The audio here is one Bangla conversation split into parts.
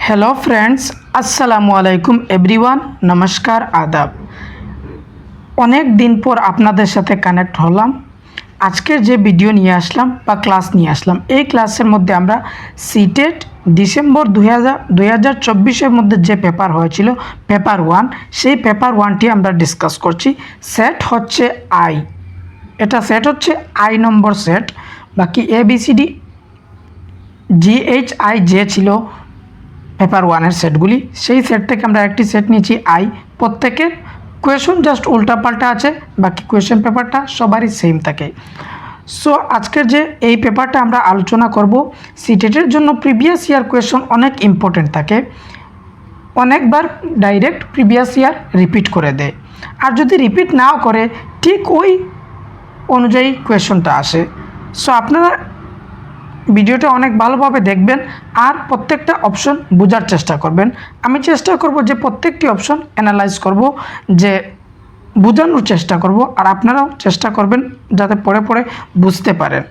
हेलो फ्रेंड्स अस्सलामु आलैकुम एवरीवन नमस्कार आदाब। অনেক দিন পর আপনাদের সাথে কানেক্ট হলাম। আজকের যে ভিডিও নিয়ে আসলাম বা ক্লাস নিয়ে আসলাম, এই ক্লাসের মধ্যে আমরা সিটেট ডিসেম্বর 2024 মধ্যে যে পেপার হয়েছিল পেপার 1, সেই পেপার 1টি আমরা ডিসকাস করছি। সেট হচ্ছে আই, এটা সেট হচ্ছে আই নম্বর সেট। বাকি ABCD GHI যে ছিল পেপার 1-এর সেটগুলি, সেই সেট থেকে আমরা একটি সেট নিয়েছি আই। প্রত্যেকের কোয়েশন জাস্ট উল্টাপাল্টা আছে, বাকি কোয়েশন পেপারটা সবারই সেম থাকে। সো আজকের যে এই পেপারটা আমরা আলোচনা করব, সিটেটের জন্য প্রিভিয়াস ইয়ার কোয়েশন অনেক ইম্পর্টেন্ট থাকে, অনেকবার ডাইরেক্ট প্রিভিয়াস ইয়ার রিপিট করে দেয়, আর যদি রিপিট নাও করে ঠিক ওই অনুযায়ী কোয়েশনটা আসে। সো আপনারা ভিডিওটা অনেক ভালোভাবে দেখবেন আর প্রত্যেকটা অপশন বোঝার চেষ্টা করবেন। আমি চেষ্টা করব যে প্রত্যেকটি অপশন অ্যানালাইজ করব, যে বোঝানোর চেষ্টা করব, আর আপনারাও চেষ্টা করবেন যাতে পড়ে পড়ে বুঝতে পারেন।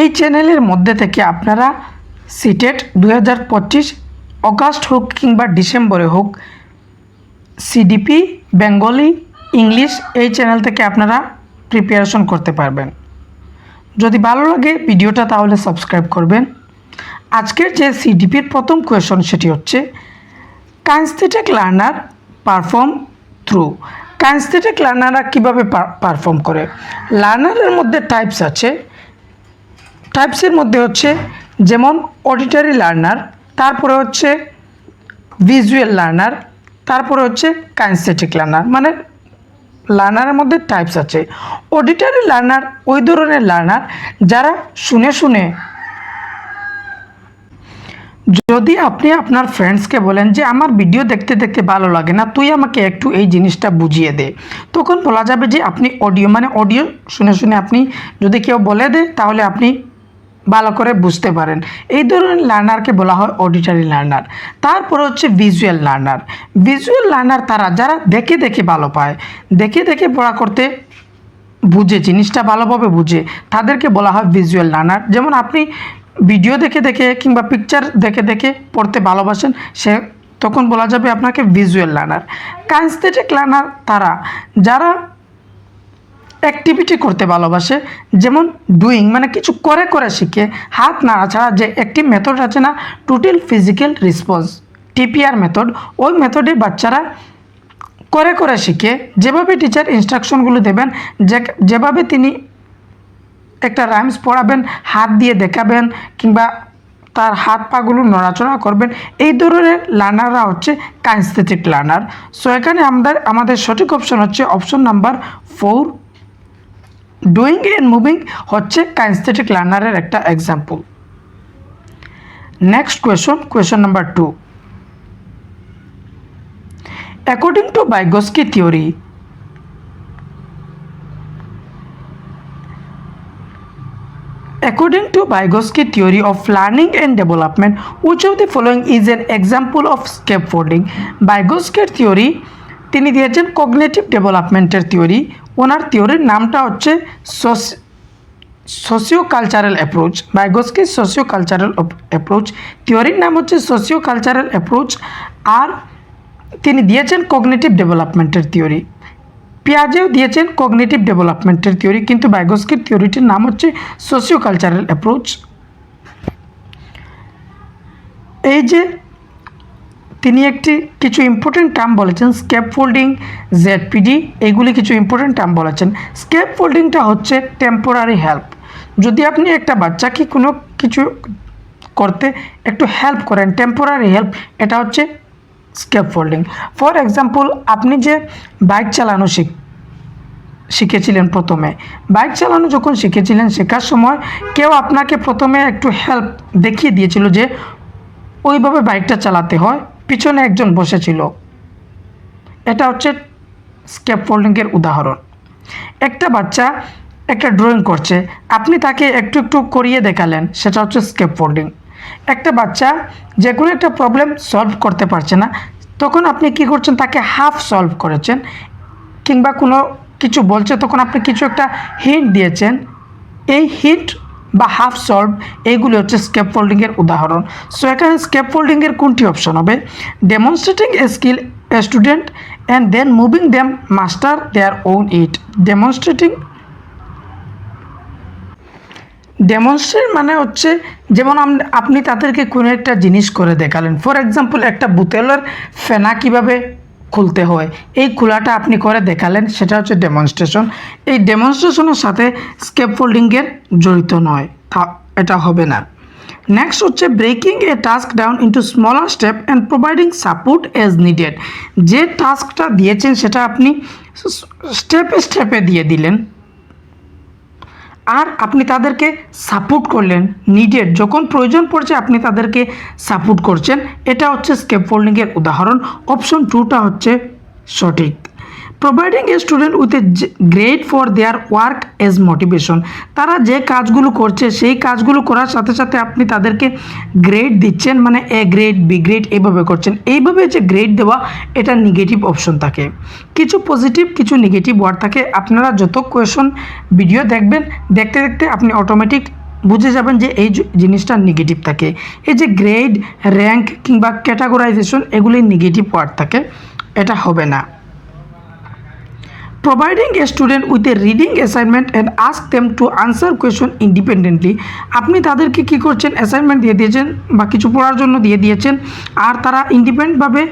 এই চ্যানেলের মধ্যে থেকে আপনারা সিটেট 2025 অগাস্ট হোক কিংবা ডিসেম্বরে হোক, CDP, বেঙ্গলি, ইংলিশ এই চ্যানেল থেকে আপনারা প্রিপারেশন করতে পারবেন। যদি ভালো লাগে ভিডিওটা তাহলে সাবস্ক্রাইব করবেন। আজকের যে CDPর প্রথম কোয়েশন সেটি হচ্ছে kinaesthetic learner perform through. Kinaesthetic লার্নাররা কীভাবে পারফর্ম করে? লার্নারের মধ্যে টাইপস আছে। টাইপসের মধ্যে হচ্ছে যেমন অডিটরি লার্নার, তারপরে হচ্ছে ভিজুয়াল লার্নার, তারপরে হচ্ছে কাইনেস্থেটিক লার্নার। মানে লার্নারের মধ্যে টাইপস আছে। অডিটরি লার্নার ওই ধরনের লার্নার যারা শুনে শুনে, যদি আপনি আপনার ফ্রেন্ডসকে বলেন যে আমার ভিডিও দেখতে দেখতে ভালো লাগে না, তুই আমাকে একটু এই জিনিসটা বুঝিয়ে দে, তখন বলা যাবে যে আপনি অডিও শুনে শুনে আপনি যদি কেউ বলে দেয় তাহলে আপনি ভালো করে বুঝতে পারেন। এই ধরনের লার্নারকে বলা হয় অডিটরি লার্নার। তারপর হচ্ছে ভিজুয়াল লার্নার। ভিজুয়াল লার্নার তারা যারা দেখে দেখে ভালো পায়, দেখে দেখে পড়া করতে বুঝে, জিনিসটা ভালোভাবে বুঝে, তাদেরকে বলা হয় ভিজুয়াল লার্নার। যেমন আপনি ভিডিও দেখে দেখে কিংবা পিকচার দেখে দেখে পড়তে ভালোবাসেন, তখন বলা যাবে আপনাকে ভিজুয়াল লার্নার। কাইনেস্থেটিক লার্নার তারা যারা অ্যাক্টিভিটি করতে ভালোবাসে, যেমন ডুইং, মানে কিছু করে করে শিখে, হাত নাড়াছাড়া যে একটি মেথড আছে না, total physical response, TPR method, ওই মেথডে বাচ্চারা করে করে শিখে। যেভাবে টিচার ইনস্ট্রাকশনগুলো দেবেন, যেভাবে তিনি একটা রাইমস পড়াবেন, হাত দিয়ে দেখাবেন কিংবা তার হাত পাগুলো নড়াচড়া করবেন, এই ধরনের লার্নাররা হচ্ছে কাইনেস্থেটিক লার্নার। সো এখানে আমাদের সঠিক অপশন হচ্ছে option number 4, doing and moving হচ্ছে কাইনেস্থেটিক লার্নারের একটা example. Next question number 2। According to Vygotsky theory, according to Vygotsky theory of learning and development, which of the following is an example of scaffolding? Vygotsky theory তিনি দিয়েছেন কগনিটিভ ডেভেলপমেন্টের থিওরি। ওনার থিওরির নামটা হচ্ছে socio cultural approach. Vygotsky socio cultural approach, থিওরির নাম হচ্ছে সোশিও কালচারাল অ্যাপ্রোচ, আর তিনি দিয়েছেন কগনিটিভ ডেভেলপমেন্টের থিওরি। পিয়াজেও দিয়েছেন কগনিটিভ ডেভেলপমেন্টের থিওরি, কিন্তু Vygotsky থিওরিটির নাম হচ্ছে সোশিও কালচারাল অ্যাপ্রোচ। এই যে তিনি কিছু ইম্পর্টেন্ট টার্ম বলেছেন, স্ক্যাফোল্ডিং, ZPD, এইগুলি কিছু ইম্পর্টেন্ট টার্ম বলেছেন। স্ক্যাফোল্ডিংটা হচ্ছে টেম্পোরারি হেল্প। যদি আপনি একটা বাচ্চাকে কোনো কিছু করতে একটু হেল্প করেন, টেম্পোরারি হেল্প, এটা হচ্ছে স্ক্যাফোল্ডিং। ফর এক্সাম্পল, আপনি যে বাইক চালানো শিখেছিলেন, প্রথমে বাইক চালানো যখন শিখেছিলেন, শেখার সময় কেউ আপনাকে প্রথমে একটু হেল্প দেখিয়ে দিয়েছিল যে ওইভাবে বাইকটা চালাতে হয়, পিছনে একজন বসেছিল, এটা হচ্ছে স্ক্যাফোল্ডিংয়ের উদাহরণ। একটা বাচ্চা একটা ড্রয়িং করছে, আপনি তাকে একটু একটু করিয়ে দেখালেন, সেটা হচ্ছে স্ক্যাফোল্ডিং। একটা বাচ্চা যে কোনো একটা প্রবলেম সলভ করতে পারছে না, তখন আপনি কি করছেন, তাকে হাফ সলভ করেছেন, কিংবা কোনো কিছু বলছে তখন আপনি কিছু একটা হিন্ট দিয়েছেন, এই হিট বা হাফ সলভ এইগুলি হচ্ছে স্কেপ ফোল্ডিংয়ের উদাহরণ। সো এখানে স্কেপ ফোল্ডিংয়ের কোনটি অপশন হবে? Demonstrating a skill a student and then moving them master their own it. Demonstrate মানে হচ্ছে যেমন আপনি তাদেরকে কোনো একটা জিনিস করে দেখালেন। ফর এক্সাম্পল, একটা বোতলের ফেনা কিভাবে খুলতে হয়, এই খোলাটা আপনি করে দেখালেন, সেটা হচ্ছে ডেমনস্ট্রেশন। এই ডেমনস্ট্রেশনের সাথে স্কেপ ফোল্ডিংয়ের জড়িত নয়, এটা হবে না। নেক্সট হচ্ছে breaking a task down into smaller step and providing support as needed. যে টাস্কটা দিয়েছেন সেটা আপনি স্টেপে স্টেপে দিয়ে দিলেন, আর আপনি তাদেরকে সাপোর্ট করলেন, নিডেড যখন প্রয়োজন পড়ছে আপনি তাদেরকে সাপোর্ট করছেন। এটা হচ্ছে স্কেপ ফোল্ডিংয়ের উদাহরণ। অপশন 2টা হচ্ছে সঠিক। Providing a student with A grade for their work age motivation. তারা যে কাজগুলো করছে সেই কাজগুলো করার সাথে সাথে আপনি তাদেরকে গ্রেড দিচ্ছেন, মানে এ গ্রেড, বি গ্রেড এইভাবে করছেন। এইভাবে যে গ্রেড দেওয়া, এটা নেগেটিভ অপশন থাকে। কিছু পজিটিভ কিছু নেগেটিভ ওয়ার্ড থাকে। আপনারা যত কোয়েশন ভিডিও দেখবেন, দেখতে দেখতে আপনি অটোমেটিক বুঝে যাবেন যে এই জিনিসটা নেগেটিভ থাকে। এই যে গ্রেড, র্যাঙ্ক কিংবা ক্যাটাগরাইজেশন, এগুলি নেগেটিভ ওয়ার্ড থাকে, এটা হবে না। Providing a student with a reading assignment and ask them to answer question independently. আপনি তাদেরকে কী করছেন, অ্যাসাইনমেন্ট দিয়ে দিয়েছেন বা কিছু পড়ার জন্য দিয়ে দিয়েছেন, আর তারা ইন্ডিপেন্ডেন্টভাবে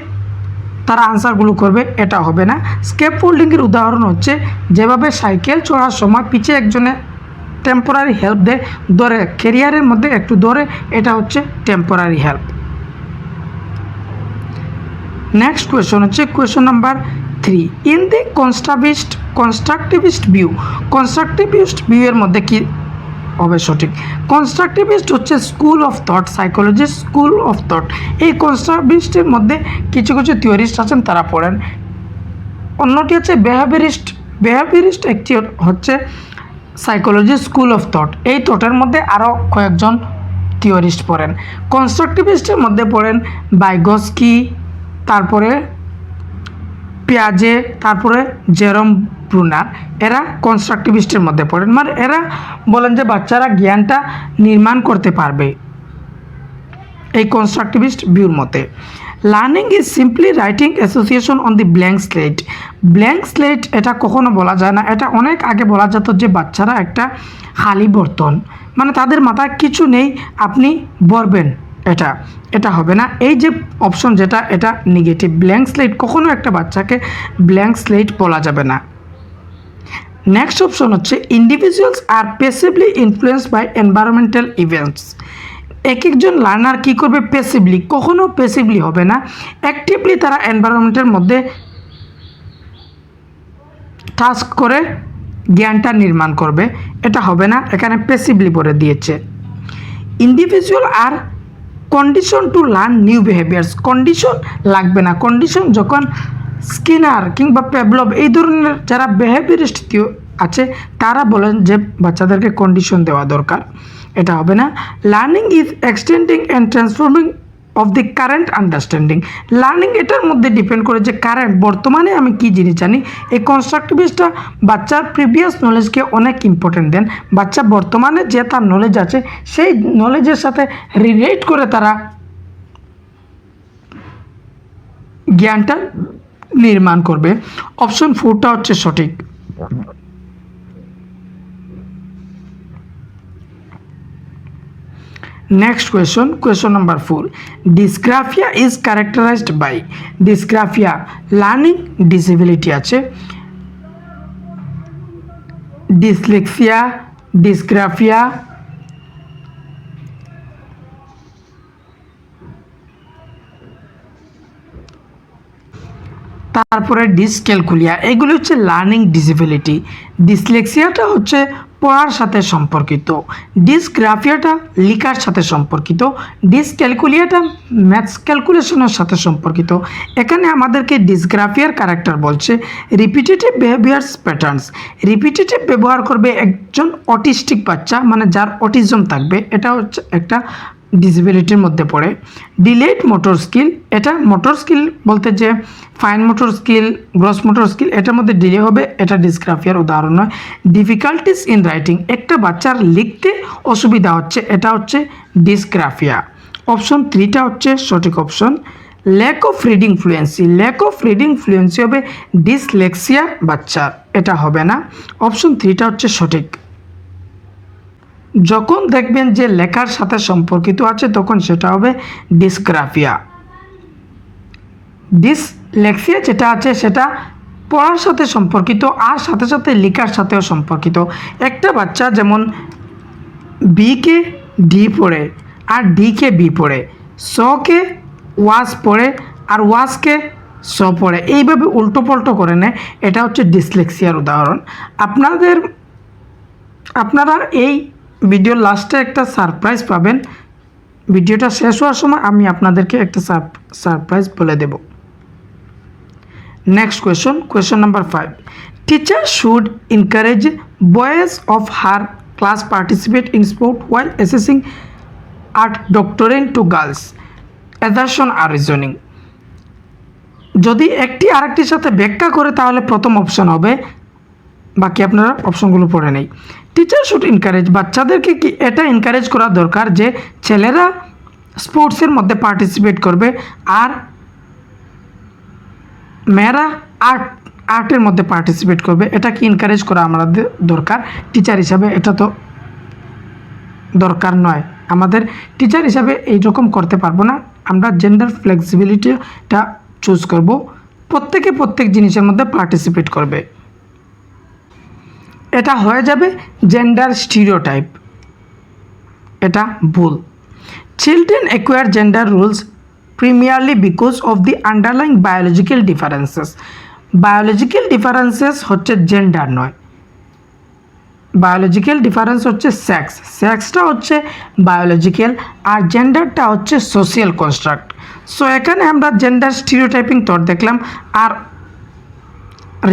তারা আনসারগুলো করবে, এটা হবে না। স্কেপ ফোল্ডিংয়ের উদাহরণ হচ্ছে যেভাবে সাইকেল চড়ার সময় পিছিয়ে একজনে টেম্পোরারি হেল্প দেয়, ধরে ক্যারিয়ারের মধ্যে একটু ধরে, এটা হচ্ছে টেম্পোরারি হেল্প। নেক্সট কোয়েশন হচ্ছে question number 3। In the constructivist view, constructivist ভিউয়ের মধ্যে কি হবে সঠিক? কনস্ট্রাকটিভিস্ট হচ্ছে school of thought, psychologist school of thought. এই কনস্ট্রাকটিভিস্টের মধ্যে কিছু কিছু থিওরিস্ট আছেন, তারা পড়েন। অন্যটি হচ্ছে বিহেভিয়ারিস্ট। বিহেভিয়ারিস্ট একটি হচ্ছে সাইকোলজি স্কুল অফ থট। এই থটের মধ্যে আরও কয়েকজন থিওরিস্ট পড়েন। কনস্ট্রাকটিভিস্টের মধ্যে পড়েন ভাইগস্কি, তারপরে পিয়াজে, তারপরে জেরম ব্রুনার। এরা কনস্ট্রাকটিভিস্টের মধ্যে পড়েন, মানে এরা বলেন যে বাচ্চারা জ্ঞানটা নির্মাণ করতে পারবে এই কনস্ট্রাকটিভিস্ট ভিউর মতে। Learning is simply writing association on the blank slate. Blank slate এটা কখনো বলা যায় না। এটা অনেক আগে বলা যেত যে বাচ্চারা একটা খালি বর্তন, মানে তাদের মাথায় কিছু নেই, আপনি বলবেন, এটা হবে না। এই যে অপশন যেটা, এটা নেগেটিভ। ব্ল্যাঙ্ক স্লেট, কখনো একটা বাচ্চাকে ব্ল্যাঙ্ক স্লেট বলা যাবে না। নেক্সট অপশন হচ্ছে individuals are passively influenced by environmental events. এক একজন লার্নার কী করবে? প্যাসিভলি, কখনো প্যাসিভলি হবে না। অ্যাক্টিভলি তারা এনভায়রনমেন্টের মধ্যে টাস্ক করে জ্ঞানটা নির্মাণ করবে, এটা হবে না। এখানে প্যাসিভলি বলে দিয়েছে। Individual are conditioned to learn new behaviours. Condition লাগবে না। কন্ডিশন যখন স্কিনার কিংবা পেভলভ এই ধরনের যারা বিহেভিয়ারিস্ট আছে, তারা বলেন যে বাচ্চাদেরকে কন্ডিশন দেওয়া দরকার, এটা হবে না। Learning is extending and transforming of the current understanding. Learning এটার মধ্যে ডিপেন্ড করে যে কারেন্ট, বর্তমানে আমি কী জিনিস জানি। এই কনস্ট্রাকটিভিস্টটা বাচ্চার প্রিভিয়াস নলেজকে অনেক ইম্পর্টেন্ট দেন। বাচ্চা বর্তমানে যে তার নলেজ আছে সেই নলেজের সাথে রিলেট করে তারা জ্ঞানটা নির্মাণ করবে। অপশন 4টা হচ্ছে সঠিক। Next question number 4। Dysgraphia is characterized by. Dysgraphia learning disability আছে, ডিসলেক্সিয়া, ডিসগ্রাফিয়া, তারপরে ডিসক্যালকুলিয়া, এগুলি হচ্ছে লার্নিং ডিসেবিলিটি। ডিসলেক্সিয়াটা হচ্ছে পড়ার সাথে সম্পর্কিত, ডিসগ্রাফিয়াটা লিখার সাথে সম্পর্কিত, ডিসক্যালকুলিয়াটা ম্যাথস ক্যালকুলেশনের সাথে সম্পর্কিত। এখানে আমাদেরকে ডিসগ্রাফিয়ার ক্যারেক্টার বলছে রিপিটেটিভ বিহেভিয়ার্স প্যাটার্নস। রিপিটেটিভ ব্যবহার করবে একজন অটিস্টিক বাচ্চা, মানে যার অটিজম থাকবে, এটা হচ্ছে একটা ডিসেবিলিটির মধ্যে পড়ে। ডিলেড মোটর স্কিল, এটা মোটর স্কিল বলতে যে fine motor skill, gross motor skill, এটার মধ্যে ডিলে হবে, এটা ডিসগ্রাফিয়ার উদাহরণ নয়। ডিফিকাল্টিস ইন রাইটিং, একটা বাচ্চার লিখতে অসুবিধা হচ্ছে, এটা হচ্ছে ডিসগ্রাফিয়া। অপশন 3টা হচ্ছে সঠিক option. Lack of reading fluency, lack of reading fluency হবে ডিসলেক্সিয়া বাচ্চার, এটা হবে না। অপশন 3টা হচ্ছে সঠিক। যখন দেখবেন যে লেখার সাথে সম্পর্কিত আছে তখন সেটা হবে ডিসগ্রাফিয়া। ডিসলেক্সিয়া যেটা আছে সেটা পড়ার সাথে সম্পর্কিত আর সাথে সাথে লেখার সাথেও সম্পর্কিত। একটা বাচ্চা যেমন বিকে ডি পড়ে আর ডিকে বি পড়ে, সকে ওয়াজ পড়ে আর ওয়াজকে স পড়ে, এইভাবে উল্টো পাল্টো করে নেয়, এটা হচ্ছে ডিসলেক্সিয়ার উদাহরণ। আপনারা এই ভিডিওর লাস্টে একটা সারপ্রাইজ পাবেন। ভিডিওটা শেষ হওয়ার সময় আমি আপনাদেরকে একটা সারপ্রাইজ বলে দেব। Next question number 5। Teacher should encourage boys of her class participate in sport while assessing art ডক্টরেন্ট টু গার্লস, অ্যাসারশন আর রিজনিং। যদি একটি আরেকটির সাথে ব্যাখ্যা করে তাহলে প্রথম অপশন হবে, বাকি আপনারা অপশনগুলো পড়ে নেই। টিচার শুড এনকারেজ, বাচ্চাদেরকে কি এটা এনকারেজ করা দরকার যে ছেলেরা স্পোর্টসের মধ্যে পার্টিসিপেট করবে আর মেয়েরা আর্টের মধ্যে পার্টিসিপেট করবে, এটা কি এনকারেজ করা আমাদের দরকার টিচার হিসাবে? এটা তো দরকার নয়, আমাদের টিচার হিসাবে এইরকম করতে পারবো না। আমরা জেন্ডার ফ্লেক্সিবিলিটিটা চুজ করব, প্রত্যেক জিনিসের মধ্যে পার্টিসিপেট করবে। এটা হয়ে যাবে জেন্ডার স্টিরিওটাইপ, এটা ভুল। Children acquire gender rules primarily because of the underlying biological differences. Biological differences হচ্ছে জেন্ডার নয়, বায়োলজিক্যাল ডিফারেন্স হচ্ছে সেক্স, সেক্সটা হচ্ছে বায়োলজিক্যাল আর জেন্ডারটা হচ্ছে সোশিয়াল কনস্ট্রাক্ট। সো এখানে আমরা জেন্ডার স্টিরিওটাইপিং তর দেখলাম, আর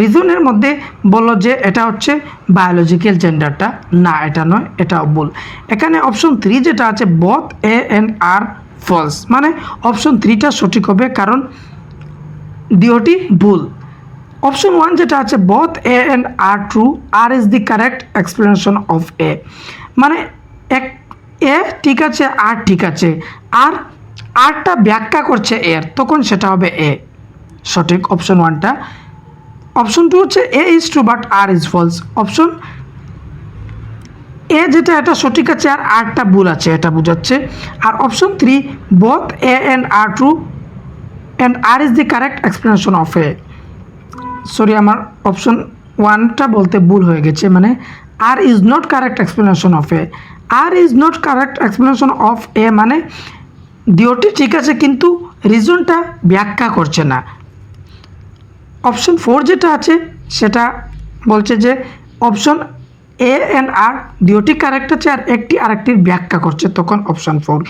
রিজনের মধ্যে বললো যে এটা হচ্ছে বায়োলজিক্যাল জেন্ডারটা, না এটা নয়, এটাও ভুল। এখানে অপশন 3 যেটা আছে both A and R false, মানে অপশন 3টা সঠিক হবে কারণ দুটি ভুল। অপশন 1 যেটা আছে both A and R true, R is the correct explanation of A, মানে এ ঠিক আছে আর ঠিক আছে, আর আরটা ব্যাখ্যা করছে এর, তখন সেটা হবে এ সঠিক, অপশন 1টা। অপশন 2 হচ্ছে A is true but R is false, option A যেটা এটা সঠিক আছে আর আরটা ভুল আছে, এটা বোঝাচ্ছে। আর option 3 both A and R true and R is the correct explanation of A. Sorry, আমার অপশন 1টা বলতে ভুল হয়ে গেছে, মানে R is not correct explanation of A. R is not correct explanation of A মানে দুটি ঠিক আছে কিন্তু রিজনটা ব্যাখ্যা করছে না। অপশন 4 যেটা আছে সেটা বলছে যে অপশন এ অ্যান্ড আর দুটি কারেক্ট আছে আর একটি আরেকটির ব্যাখ্যা করছে, তখন অপশন 4।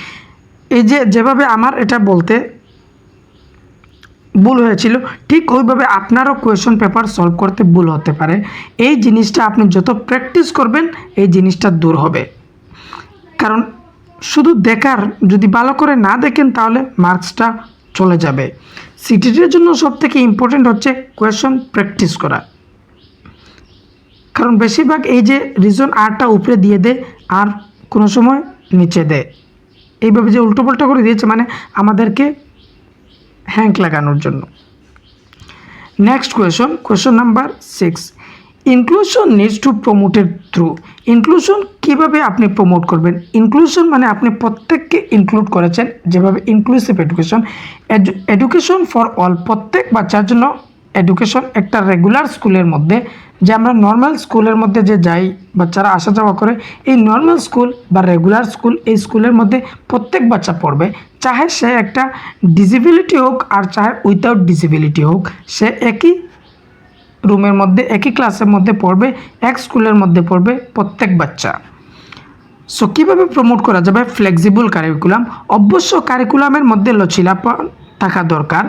এই যেভাবে আমার এটা বলতে ভুল হয়েছিল ঠিক ওইভাবে আপনারও কোয়েশ্চন পেপার সলভ করতে ভুল হতে পারে। এই জিনিসটা আপনি যত প্র্যাকটিস করবেন এই জিনিসটা দূর হবে, কারণ শুধু দেখার যদি ভালো করে না দেখেন তাহলে মার্কসটা চলে যাবে। সিটির জন্য সবথেকে ইম্পর্টেন্ট হচ্ছে কোয়েশ্চন প্র্যাকটিস করা, কারণ বেশিরভাগ এই যে রিজন আরটা উপরে দিয়ে দেয় আর কোনো সময় নিচে দেয়, এইভাবে যে উল্টোপাল্টা করে দিয়েছে মানে আমাদেরকে হ্যাঙ্ক লাগানোর জন্য। Next question number 6। Inclusion needs to promoted through. Inclusion কীভাবে আপনি প্রমোট করবেন? ইনক্লুশন মানে আপনি প্রত্যেককে ইনক্লুড করেছেন, যেভাবে inclusive education, education for all, প্রত্যেক বাচ্চার জন্য এডুকেশন। একটা রেগুলার স্কুলের মধ্যে যে আমরা নর্মাল স্কুলের মধ্যে যে যাই বাচ্চারা আসা যাওয়া করে, এই নর্মাল স্কুল বা রেগুলার স্কুল, এই স্কুলের মধ্যে প্রত্যেক বাচ্চা পড়বে, চাহে সে একটা ডিসেবিলিটি হোক আর চাহে উইথাউট ডিসেবিলিটি হোক, সে একই রুমের মধ্যে একই ক্লাসের মধ্যে পড়বে, এক স্কুলের মধ্যে পড়বে প্রত্যেক বাচ্চা। সো কীভাবে প্রমোট করা যাবে? ফ্লেক্সিবল কারিকুলাম, অবশ্য কারিকুলামের মধ্যে লচিলাপন থাকা দরকার,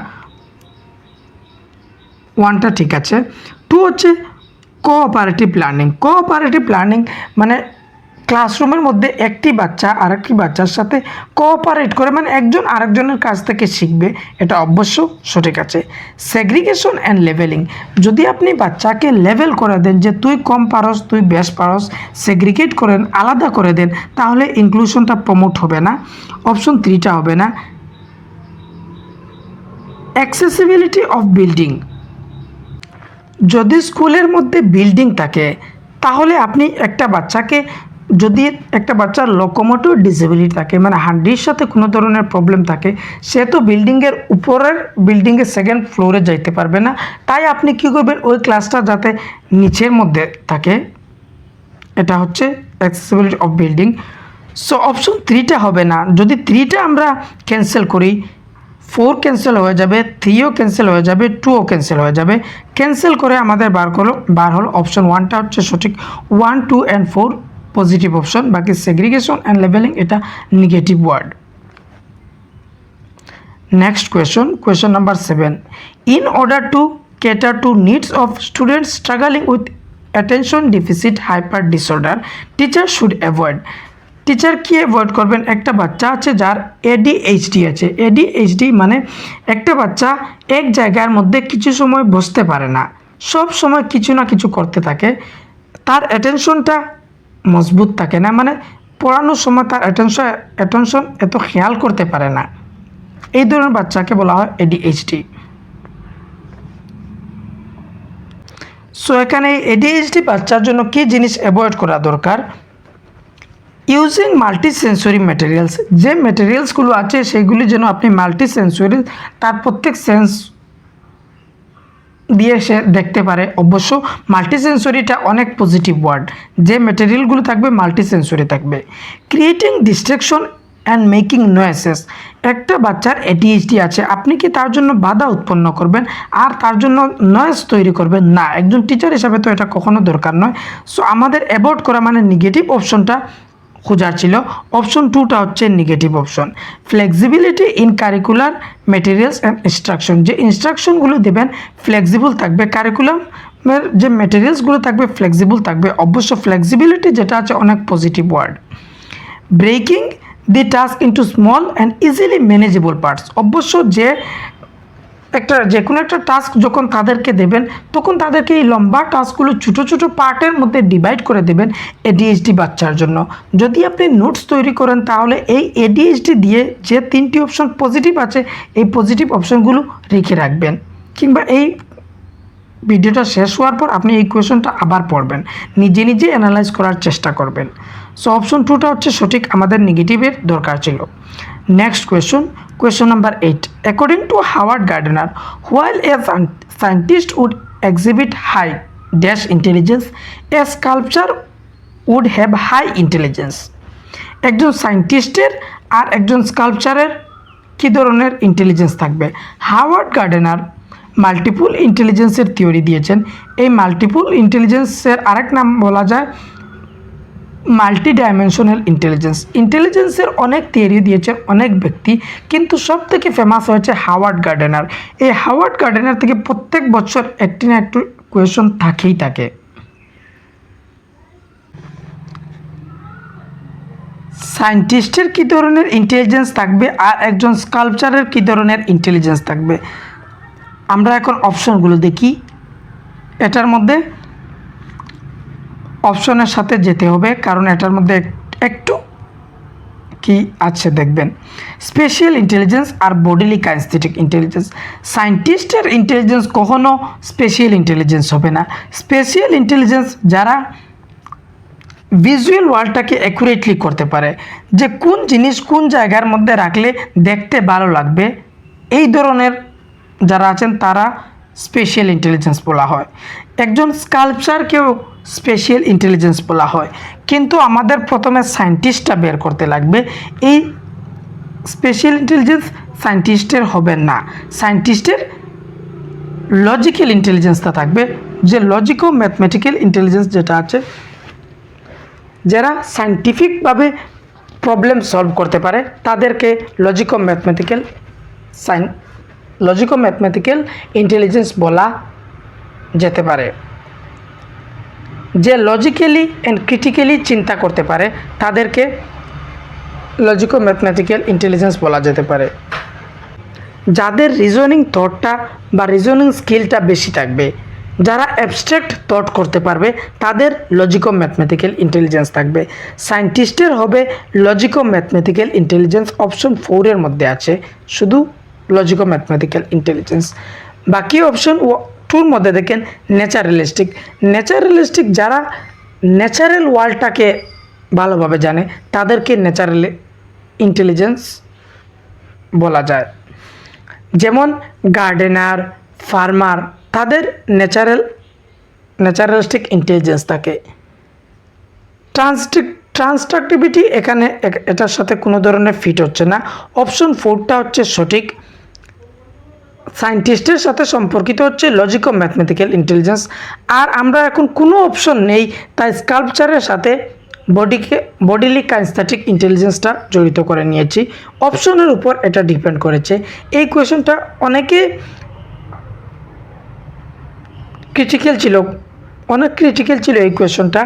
1টা ঠিক আছে। 2 হচ্ছে কোঅপারেটিভ লার্নিং। কোঅপারেটিভ লার্নিং মানে ক্লাসরুমের মধ্যে একটি বাচ্চা আরেকটি বাচ্চার সাথে কোঅপারেট করে, মানে একজন আরেকজনের কাছ থেকে শিখবে, এটা অবশ্য সঠিক আছে। সেগ্রিগেশন অ্যান্ড লেভেলিং, যদি আপনি বাচ্চাকে লেভেল করে দেন যে তুই কম পারস তুই বেশ পারস, সেগ্রিগেট করেন, আলাদা করে দেন, তাহলে ইনক্লুশনটা প্রমোট হবে না, অপশন 3টা হবে না। অ্যাক্সেসিবিলিটি অফ বিল্ডিং, যদি স্কুলের মধ্যে বিল্ডিং থাকে তাহলে আপনি একটা বাচ্চাকে, যদি একটা বাচ্চার লোকোমোটিভ ডিসেবিলিটি থাকে, মানে হাড্ডির সাথে কোনো ধরনের প্রবলেম থাকে, সে তো বিল্ডিংয়ের উপরের বিল্ডিংয়ের সেকেন্ড ফ্লোরে যাইতে পারবে না, তাই আপনি কী করবেন, ওই ক্লাসটা যাতে নিচের মধ্যে থাকে, এটা হচ্ছে accessibility of building. So option 3টা হবে না। যদি 3টা আমরা ক্যান্সেল করি, 4 ক্যান্সেল হয়ে যাবে, 3ও ক্যান্সেল হয়ে যাবে, 2ও ক্যান্সেল হয়ে যাবে। ক্যান্সেল করে আমাদের বার হলো অপশন 1টা হচ্ছে সঠিক। 1, 2 and 4 পজিটিভ অপশন, বাকি সেগ্রিগেশন অ্যান্ড লেভেলিং এটা negative word. Next question number 7. In order to cater to needs of students struggling with attention deficit hyper disorder, teacher should avoid. Teacher কি অ্যাভয়েড করবেন? একটা বাচ্চা আছে যার এডিএইচডি আছে। এডিএইচডি মানে একটা বাচ্চা এক জায়গার মধ্যে কিছু সময় বসতে পারে না, সব সময় কিছু না কিছু করতে থাকে, তার অ্যাটেনশনটা মজবুত থাকে না, মানে পড়ানোর সময় তার অ্যাটেনশন এত খেয়াল করতে পারে না, এই ধরনের বাচ্চাকে বলা হয় এডিএইচডি। সো এখানে এডিএইচডি বাচ্চার জন্য কী জিনিস অ্যাভয়েড করা দরকার? ইউজিং মাল্টি সেন্সরি ম্যাটেরিয়ালস, যে ম্যাটেরিয়ালসগুলো আছে সেগুলি যেন আপনি মাল্টি সেন্সরি, তার প্রত্যেক সেন্স দিয়ে সে দেখতে পারে। অবশ্য মাল্টি সেন্সরিটা অনেক পজিটিভ ওয়ার্ড, যে ম্যাটেরিয়ালগুলো থাকবে মাল্টি সেন্সরি থাকবে। Creating distraction and making noises, একটা বাচ্চার এডিএইচডি আছে, আপনি কি তার জন্য বাধা উৎপন্ন করবেন আর তার জন্য নয়েস তৈরি করবেন? না, একজন টিচার হিসাবে তো এটা কখনো দরকার নয়। সো আমাদের অ্যাভয়েড করা মানে নেগেটিভ অপশনটা খোঁজার ছিল। অপশন 2টা হচ্ছে negative option. Flexibility in curricular materials and instruction, যে ইনস্ট্রাকশনগুলো দেবেন ফ্লেক্সিবল থাকবে, কারিকুলামের যে ম্যাটেরিয়ালসগুলো থাকবে ফ্লেক্সিবল থাকবে। অবশ্য ফ্লেক্সিবিলিটি যেটা আছে অনেক positive word. Breaking the task into small and easily manageable parts, অবশ্য যে কোনো একটা টাস্ক যখন তাদেরকে দেবেন তখন তাদেরকে এই লম্বা টাস্কগুলো ছোটো ছোটো পার্টের মধ্যে ডিভাইড করে দেবেন এডিএইচডি বাচ্চার জন্য। যদি আপনি নোটস তৈরি করেন তাহলে এই এডিএইচডি দিয়ে যে 3টি অপশন পজিটিভ আছে এই পজিটিভ অপশনগুলো রেখে রাখবেন, কিংবা এই ভিডিওটা শেষ হওয়ার পর আপনি এই কোয়েশনটা আবার পড়বেন, নিজে নিজে অ্যানালাইজ করার চেষ্টা করবেন। সো অপশন 2টা হচ্ছে সঠিক, আমাদের নেগেটিভের দরকার ছিল। Next question number 8. According to Howard Gardner, while a scientist would exhibit high dash intelligence, a sculpture would have high intelligence. একজন সায়েন্টিস্টের আর একজন স্কাল্পচারের কী ধরনের ইন্টেলিজেন্স থাকবে? হাওয়ার্ড গার্ডেনার মাল্টিপল ইন্টেলিজেন্সের থিওরি দিয়েছেন। এই মাল্টিপল ইন্টেলিজেন্সের আরেক নাম বলা যায় মাল্টি ডাইমেনশনাল ইন্টেলিজেন্সের অনেক থিওরি দিয়েছেন অনেক ব্যক্তি, কিন্তু সব থেকে ফেমাস হয়েছে হাওয়ার্ড গার্ডেনার। এই হাওয়ার্ড গার্ডেনার থেকে প্রত্যেক বছর একটি না একটু কোয়েশন থাকেই থাকে। সায়েন্টিস্টের কী ধরনের ইন্টেলিজেন্স থাকবে আর একজন স্কাল্পচারের কী ধরনের ইন্টেলিজেন্স থাকবে? আমরা এখন অপশনগুলো দেখি। এটার মধ্যে অপশনের সাথে যেতে হবে, কারণ এটার মধ্যে একটু কি আছে দেখবেন। স্পেশাল ইন্টেলিজেন্স আর বডিলি কাইনেস্থেটিক ইন্টেলিজেন্স। সায়েন্টিস্টের ইন্টেলিজেন্স কখনো স্পেশাল ইন্টেলিজেন্স হবে না। স্পেশাল ইন্টেলিজেন্স যারা ভিজুয়াল ওয়ার্ল্ডটাকে অ্যাকুরেটলি করতে পারে, যে কোন জিনিস কোন জায়গার মধ্যে রাখলে দেখতে ভালো লাগবে, এই ধরনের যারা আছেন তারা স্পেশাল ইন্টেলিজেন্স বলা হয়। একজন স্কাল্পচারকেও স্পেশাল ইন্টেলিজেন্স বলা হয়, কিন্তু আমাদের প্রথমে সায়েন্টিস্টটা বের করতে লাগবে। এই স্পেশাল ইন্টেলিজেন্স সায়েন্টিস্টের হবে না, সায়েন্টিস্টের লজিক্যাল ইন্টেলিজেন্সটা থাকবে, যে লজিক ও ম্যাথমেটিক্যাল ইন্টেলিজেন্স যেটা আছে, যারা সায়েন্টিফিকভাবে প্রবলেম সলভ করতে পারে তাদেরকে লজিক ও ম্যাথমেটিক্যাল ইন্টেলিজেন্স বলা যেতে পারে। যে লজিক্যালি অ্যান্ড ক্রিটিক্যালি চিন্তা করতে পারে তাদেরকে লজিকো ম্যাথমেটিক্যাল ইন্টেলিজেন্স বলা যেতে পারে। যাদের রিজনিং থটটা বা রিজনিং স্কিলটা বেশি থাকবে, যারা অ্যাবস্ট্রাক্ট থট করতে পারবে তাদের লজিকো ম্যাথমেটিক্যাল ইন্টেলিজেন্স থাকবে। সায়েন্টিস্টের হবে লজিকো ম্যাথমেটিক্যাল ইন্টেলিজেন্স, অপশন 4 এর মধ্যে আছে শুধু লজিকো ম্যাথমেটিক্যাল ইন্টেলিজেন্স। বাকি অপশন 2 মধ্যে দেখেন ন্যাচারালিস্টিক। ন্যাচারালিস্টিক যারা ন্যাচারাল ওয়ার্ল্ডটাকে ভালোভাবে জানে তাদেরকে ন্যাচারাল ইন্টেলিজেন্স বলা যায়। যেমন গার্ডেনার, ফার্মার, তাদের ন্যাচারালিস্টিক ইন্টেলিজেন্স থাকে। ট্রান্সট্রাকটিভিটি এখানে এটার সাথে কোনো ধরনের ফিট হচ্ছে না। অপশন 4টা হচ্ছে সঠিক। সায়েন্টিস্টের সাথে সম্পর্কিত হচ্ছে লজিকো ম্যাথমেটিক্যাল ইন্টেলিজেন্স। আর আমরা এখন কোনো অপশন নেই, তাই স্কাল্পচারের সাথে বডিলি কাইনেস্থেটিক ইন্টেলিজেন্সটা জড়িত করে নিয়েছি। অপশনের উপর এটা ডিপেন্ড করেছে। এই কোয়েশনটা অনেক ক্রিটিক্যাল ছিল এই কোয়েশনটা।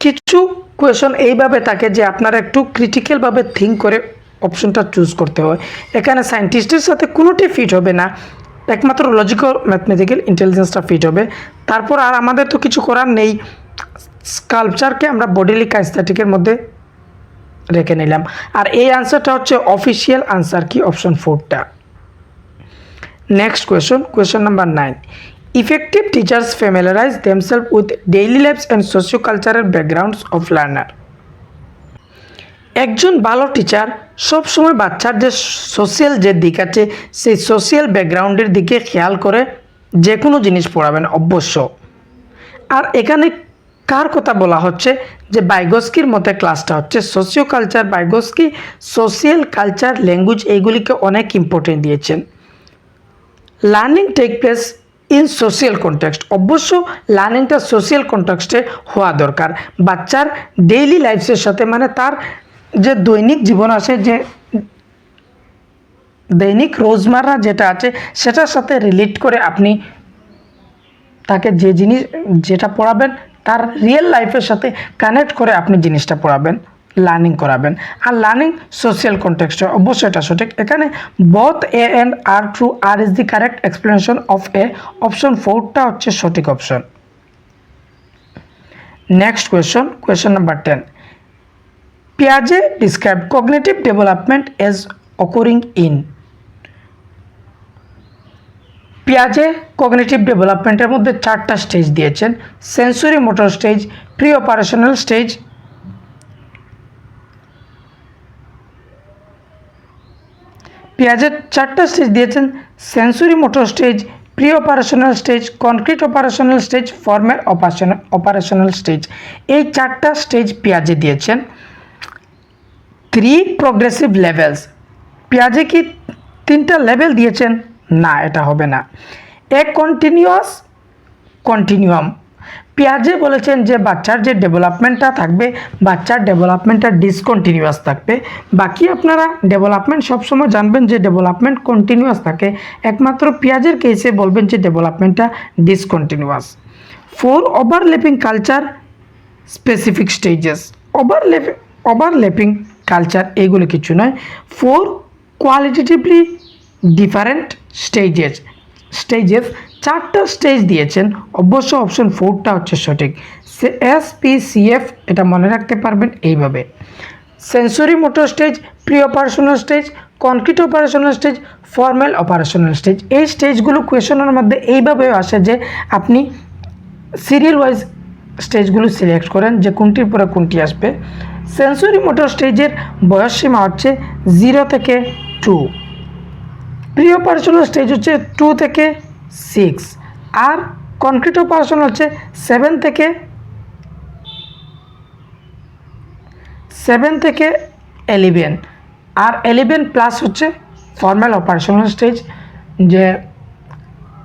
কিছু কোয়েশন এইভাবে থাকে যে আপনারা একটু ক্রিটিক্যালভাবে থিঙ্ক করে অপশনটা চুজ করতে হয়। এখানে সায়েন্টিস্টের সাথে কোনোটি ফিট হবে না, একমাত্র লজিক্যাল ম্যাথমেটিক্যাল ইন্টেলিজেন্সটা ফিট হবে। তারপর আর আমাদের তো কিছু করার নেই, স্কাল্পচারকে আমরা বডিলি কাইনেস্থেটিকের মধ্যে রেখে নিলাম। আর এই আনসারটা হচ্ছে অফিসিয়াল আনসার কি অপশন 4টা। Next question number 9। Effective teachers familiarise themselves with daily lives and socio cultural backgrounds of learner. একজন ভালো টিচার সবসময় বাচ্চার যে সোশিয়াল যে দিক আছে সেই সোশিয়াল ব্যাকগ্রাউন্ডের দিকে খেয়াল করে যে কোনো জিনিস পড়াবেন অবশ্য। আর এখানে কার কথা বলা হচ্ছে যে বাইগস্কির মতে ক্লাসটা হচ্ছে socio culture. Vygotsky social culture language এইগুলিকে অনেক ইম্পর্টেন্ট দিয়েছেন। Learning take place in social context, অবশ্য লার্নিংটা সোশিয়াল কনটেক্সটে হওয়া দরকার। বাচ্চার ডেইলি লাইফসের সাথে, মানে তার যে দৈনিক জীবন আছে, যে দৈনিক রোজমার্রা যেটা আছে সেটার সাথে রিলেট করে আপনি তাকে যে জিনিস যেটা পড়াবেন তার রিয়েল লাইফের সাথে কানেক্ট করে আপনি জিনিসটা পড়াবেন, লার্নিং করাবেন। আর লার্নিং সোশিয়াল কনটেক্সটে অবশ্যই এটা সঠিক। এখানে both A and R true, R is the correct explanation of A. Option 4টা হচ্ছে সঠিক অপশন। Next question number 10। পিয়াজে describe cognitive development as occurring in. পিয়াজে কগনিটিভ ডেভেলপমেন্টের মধ্যে 4টা স্টেজ দিয়েছেন। Sensory motor stage, pre operational stage, পিয়াজের 4টা স্টেজ দিয়েছেন। Sensory motor stage, pre operational stage, concrete operational stage, formal operational stage. এই 4টা স্টেজ পিয়াজে দিয়েছেন। 3 প্রগ্রেসিভ লেভেলস। পিয়াজে কি 3টা লেভেল দিয়েছেন? না, এটা হবে না। এ কন্টিনিউয়াম। পিয়াজে বলেছেন যে বাচ্চার যে ডেভেলপমেন্টটা থাকবে, বাচ্চার ডেভেলপমেন্টটা ডিসকন্টিনিউয়াস থাকবে। বাকি আপনারা ডেভেলপমেন্ট সবসময় জানবেন যে ডেভেলপমেন্ট কন্টিনিউয়াস থাকে, একমাত্র পিয়াজের কেসে বলবেন যে ডেভেলপমেন্টটা discontinuous. 4 overlapping culture specific stages. Overlapping culture এগুলো কিছু নয়। 4 কোয়ালিটেটিভলি ডিফারেন্ট স্টেজেস। 4টা স্টেজ দিয়েছেন, অবশ্য অপশন 4টা হচ্ছে সঠিক। SPCF এটা মনে রাখতে পারবেন এইভাবে। Sensory motor stage, pre operational stage, concrete operational stage, formal operational stage. এই স্টেজগুলো কোয়েশনের মধ্যে এইভাবে আসে যে আপনি সিরিয়াল ওয়াইজ স্টেজগুলো সিলেক্ট করেন যে কোনটির পরে কোনটি আসবে। সেন্সরি মোটর স্টেজের বয়সসীমা হচ্ছে 0 থেকে 2। প্রি অপারেশনাল স্টেজ হচ্ছে 2 থেকে 6। আর কনক্রিট অপারেশন হচ্ছে 7 থেকে 11। আর 11 প্লাস হচ্ছে ফর্মাল অপারেশনাল স্টেজ, যে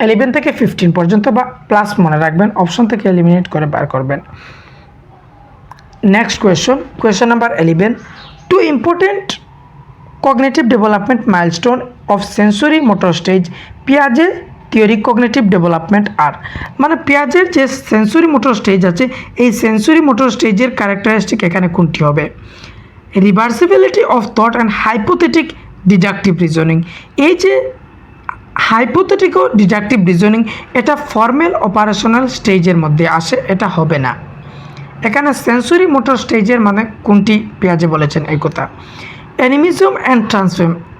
11 থেকে 15 পর্যন্ত বা প্লাস মনে রাখবেন, অপশন থেকে এলিমিনেট করে বার করবেন। Next question number 11। 2 important cognitive development milestone of sensory motor stage. Piaget থিওরিক কগনিটিভ ডেভেলপমেন্ট আর, মানে পেঁয়াজের যে সেন্সরি মোটর স্টেজ আছে এই সেন্সরি মোটর স্টেজের ক্যারেক্টারিস্টিক এখানে কোনটি হবে? Reversibility of thought and hypothetic deductive reasoning. এই যে হাইপোথেটিক ও ডিডাকটিভ রিজনিং এটা ফর্মাল অপারেশনাল স্টেজের মধ্যে আসে, এটা হবে না। এখানে সেন্সরি মোটর স্টেজের মানে কোনটি পেঁয়াজে বলেছেন এই কথা। Animism and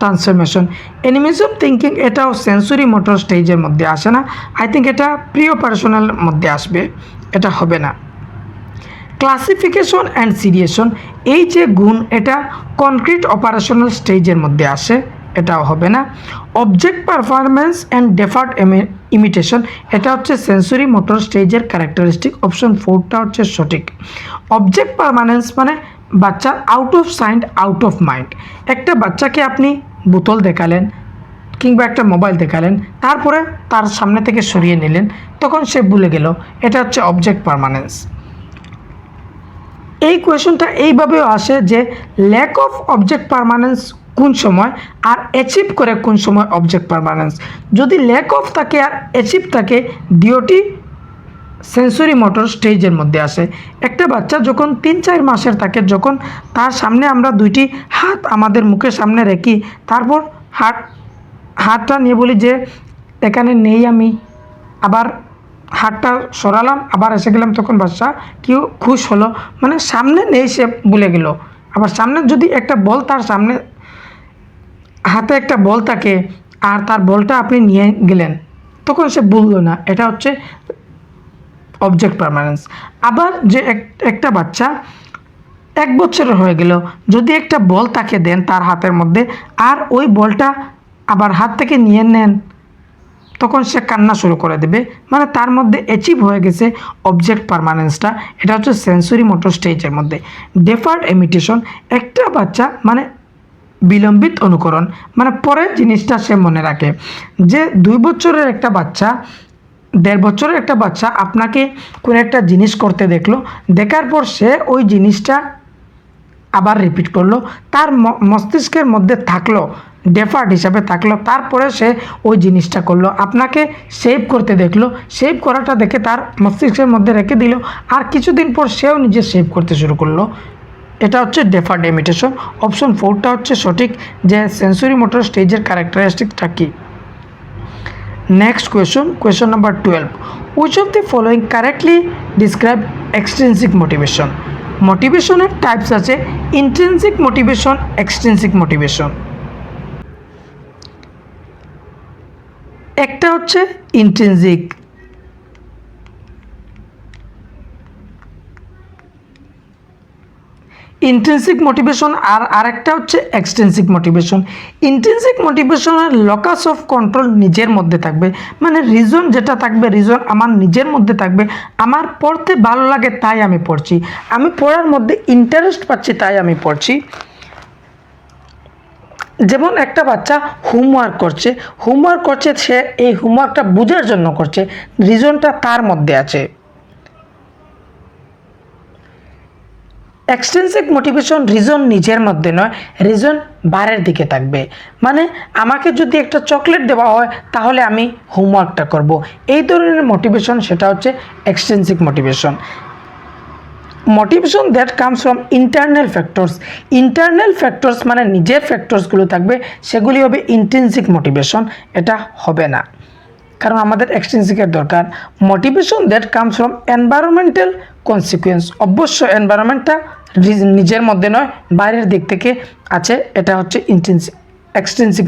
transformation, animism thinking এটাও সেন্সরি মোটর স্টেজের মধ্যে আসে না, আই থিঙ্ক এটা প্রি অপারেশনাল মধ্যে আসবে, এটা হবে না। ক্লাসিফিকেশন অ্যান্ড সিরিয়েশন, এই যে গুণ এটা কনক্রিট অপারেশনাল স্টেজের মধ্যে আসে, এটাও হবে না। Object performance and deferred imitation, এটা হচ্ছে সেন্সরি মোটর স্টেজের ক্যারেক্টারিস্টিক, অপশন 4টা হচ্ছে সঠিক। অবজেক্ট পারমানেন্স মানে বাচ্চার out of sight out of mind. একটা বাচ্চাকে আপনি বোতল দেখালেন কিংবা একটা মোবাইল দেখালেন, তারপরে তার সামনে থেকে সরিয়ে নিলেন, তখন সে ভুলে গেল, এটা হচ্ছে অবজেক্ট পারমানেন্স। এই কোয়েশনটা এইভাবেও আসে যে ল্যাক অফ অবজেক্ট পারমানেন্স কোন সময় আর অ্যাচিভ করে কোন সময় অবজেক্ট পারমানেন্স। যদি ল্যাক অফ থাকে আর অ্যাচিভ থাকে, ডিওটি সেন্সরি মোটর স্টেজের মধ্যে আসে। একটা বাচ্চা যখন 3-4 মাসের থাকে, যখন তার সামনে আমরা দুইটি হাত আমাদের মুখের সামনে রেখি, তারপর হাতটা নিয়ে বলি যে এখানে নেই আমি, আবার হাতটা সরালাম, আবার এসে গেলাম, তখন বাচ্চা কেউ খুশ হলো, মানে সামনে নেই সে ভুলে গেল। আবার সামনে যদি একটা বল, তার সামনে হাতে একটা বল থাকে আর তার বলটা আপনি নিয়ে গেলেন, তখন সে ভুললো না, এটা হচ্ছে অবজেক্ট পারমানেন্স। আবার যে একটা বাচ্চা 1 বছরের হয়ে গেল, যদি একটা বল তাকে দেন তার হাতের মধ্যে, আর ওই বলটা আবার হাত থেকে নিয়ে নেন, তখন সে কান্না শুরু করে দেবে, মানে তার মধ্যে অ্যাচিভ হয়ে গেছে অবজেক্ট পারমানেন্সটা, এটা হচ্ছে সেন্সরি মোটর স্টেজের মধ্যে। ডেফার্ড ইমিটেশন, একটা বাচ্চা মানে বিলম্বিত অনুকরণ, মানে পরের জিনিসটা সে মনে রাখে। যে 2 বছরের একটা বাচ্চা, 1.5 বছরের একটা বাচ্চা আপনাকে কোনো একটা জিনিস করতে দেখলো, দেখার পর সে ওই জিনিসটা আবার রিপিট করলো, তার মস্তিষ্কের মধ্যে থাকলো, ডেফার্ড হিসাবে থাকলো, তারপরে সে ওই জিনিসটা করলো, আপনাকে সেভ করতে দেখলো, সেভ করাটা দেখে তার মস্তিষ্কের মধ্যে রেখে দিল, আর কিছুদিন পর সেও নিজে সেভ করতে শুরু করলো, এটা হচ্ছে ডেফার্ড ইমিটেশন। অপশন 4টা হচ্ছে সঠিক, যে সেন্সরি মোটর স্টেজের ক্যারেক্টারিস্টিকটা কী। Next question number 12, which of the following correctly describe extrinsic motivation? মোটিভেশনের টাইপস আছে ইন্ট্রিনসিক মোটিভেশন, এক্সট্রিনসিক মোটিভেশন। একটা হচ্ছে ইন্ট্রিনসিক, ইন্ট্রিনসিক মোটিভেশন, আর আরেকটা হচ্ছে এক্সট্রিনসিক মোটিভেশন। ইন্ট্রিনসিক মোটিভেশনের লকাস অফ কন্ট্রোল নিজের মধ্যে থাকবে, মানে রিজন যেটা থাকবে, রিজন আমার নিজের মধ্যে থাকবে, আমার পড়তে ভালো লাগে তাই আমি পড়ছি, আমি পড়ার মধ্যে ইন্টারেস্ট পাচ্ছি তাই আমি পড়ছি। যেমন একটা বাচ্চা হোমওয়ার্ক করছে, সে এই হোমওয়ার্কটা বোঝার জন্য করছে, রিজনটা তার মধ্যে আছে। এক্সট্রিনসিক মোটিভেশন রিজন নিজের মধ্যে নয়, রিজন বাইরের দিকে থাকবে, মানে আমাকে যদি একটা চকলেট দেওয়া হয় তাহলে আমি হোমওয়ার্কটা করব, এই ধরনের মোটিভেশন, সেটা হচ্ছে extrinsic motivation. Motivation that comes from internal factors মানে নিজের ফ্যাক্টরসগুলো থাকবে, সেগুলি হবে ইন্ট্রিনসিক মোটিভেশন, এটা হবে না, কারণ আমাদের এক্সট্রিনসিকের দরকার। Motivation that comes from environmental consequence, অবশ্য এনভায়রনমেন্টটা নিজের মধ্যে নয়, বাইরের দিক থেকে আছে, এটা হচ্ছে extrinsic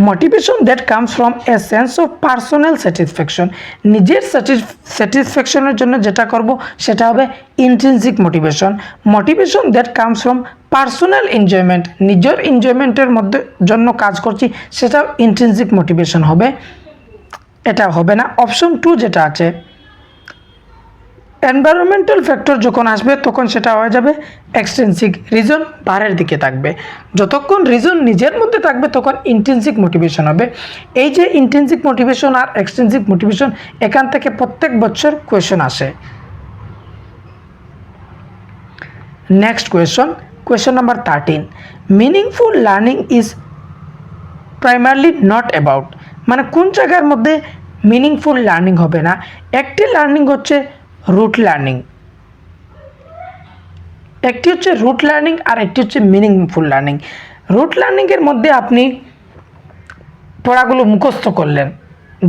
motivation that comes from a sense of personal satisfaction, নিজের স্যাটিসফ্যাকশনের জন্য যেটা করব সেটা হবে intrinsic motivation that comes from personal enjoyment, নিজের এনজয়মেন্টের মধ্যে জন্য কাজ করছি, সেটাও ইন্ট্রিনসিক মোটিভেশন হবে, এটা হবে না। অপশন 2 যেটা আছে, এনভায়রনমেন্টাল ফ্যাক্টর যখন আসবে তখন সেটা হয়ে যাবে এক্সট্রিনসিক, রিজন বাইরের দিকে থাকবে, যতক্ষণ রিজন নিজের মধ্যে থাকবে তখন ইন্ট্রিনসিক মোটিভেশন হবে। এই যে ইন্ট্রিনসিক মোটিভেশন আর এক্সট্রিনসিক মোটিভেশন, এখান থেকে প্রত্যেক বছর কোয়েশন আসে। Next question number 13, meaningful learning is primarily not about, মানে কোন জায়গার মধ্যে মিনিংফুল লার্নিং হবে না। একটি লার্নিং হচ্ছে রুট লার্নিং, একটি হচ্ছে রুট লার্নিং আর একটি হচ্ছে মিনিংফুল লার্নিং। রুট লার্নিংয়ের মধ্যে আপনি পড়াগুলো মুখস্থ করলেন,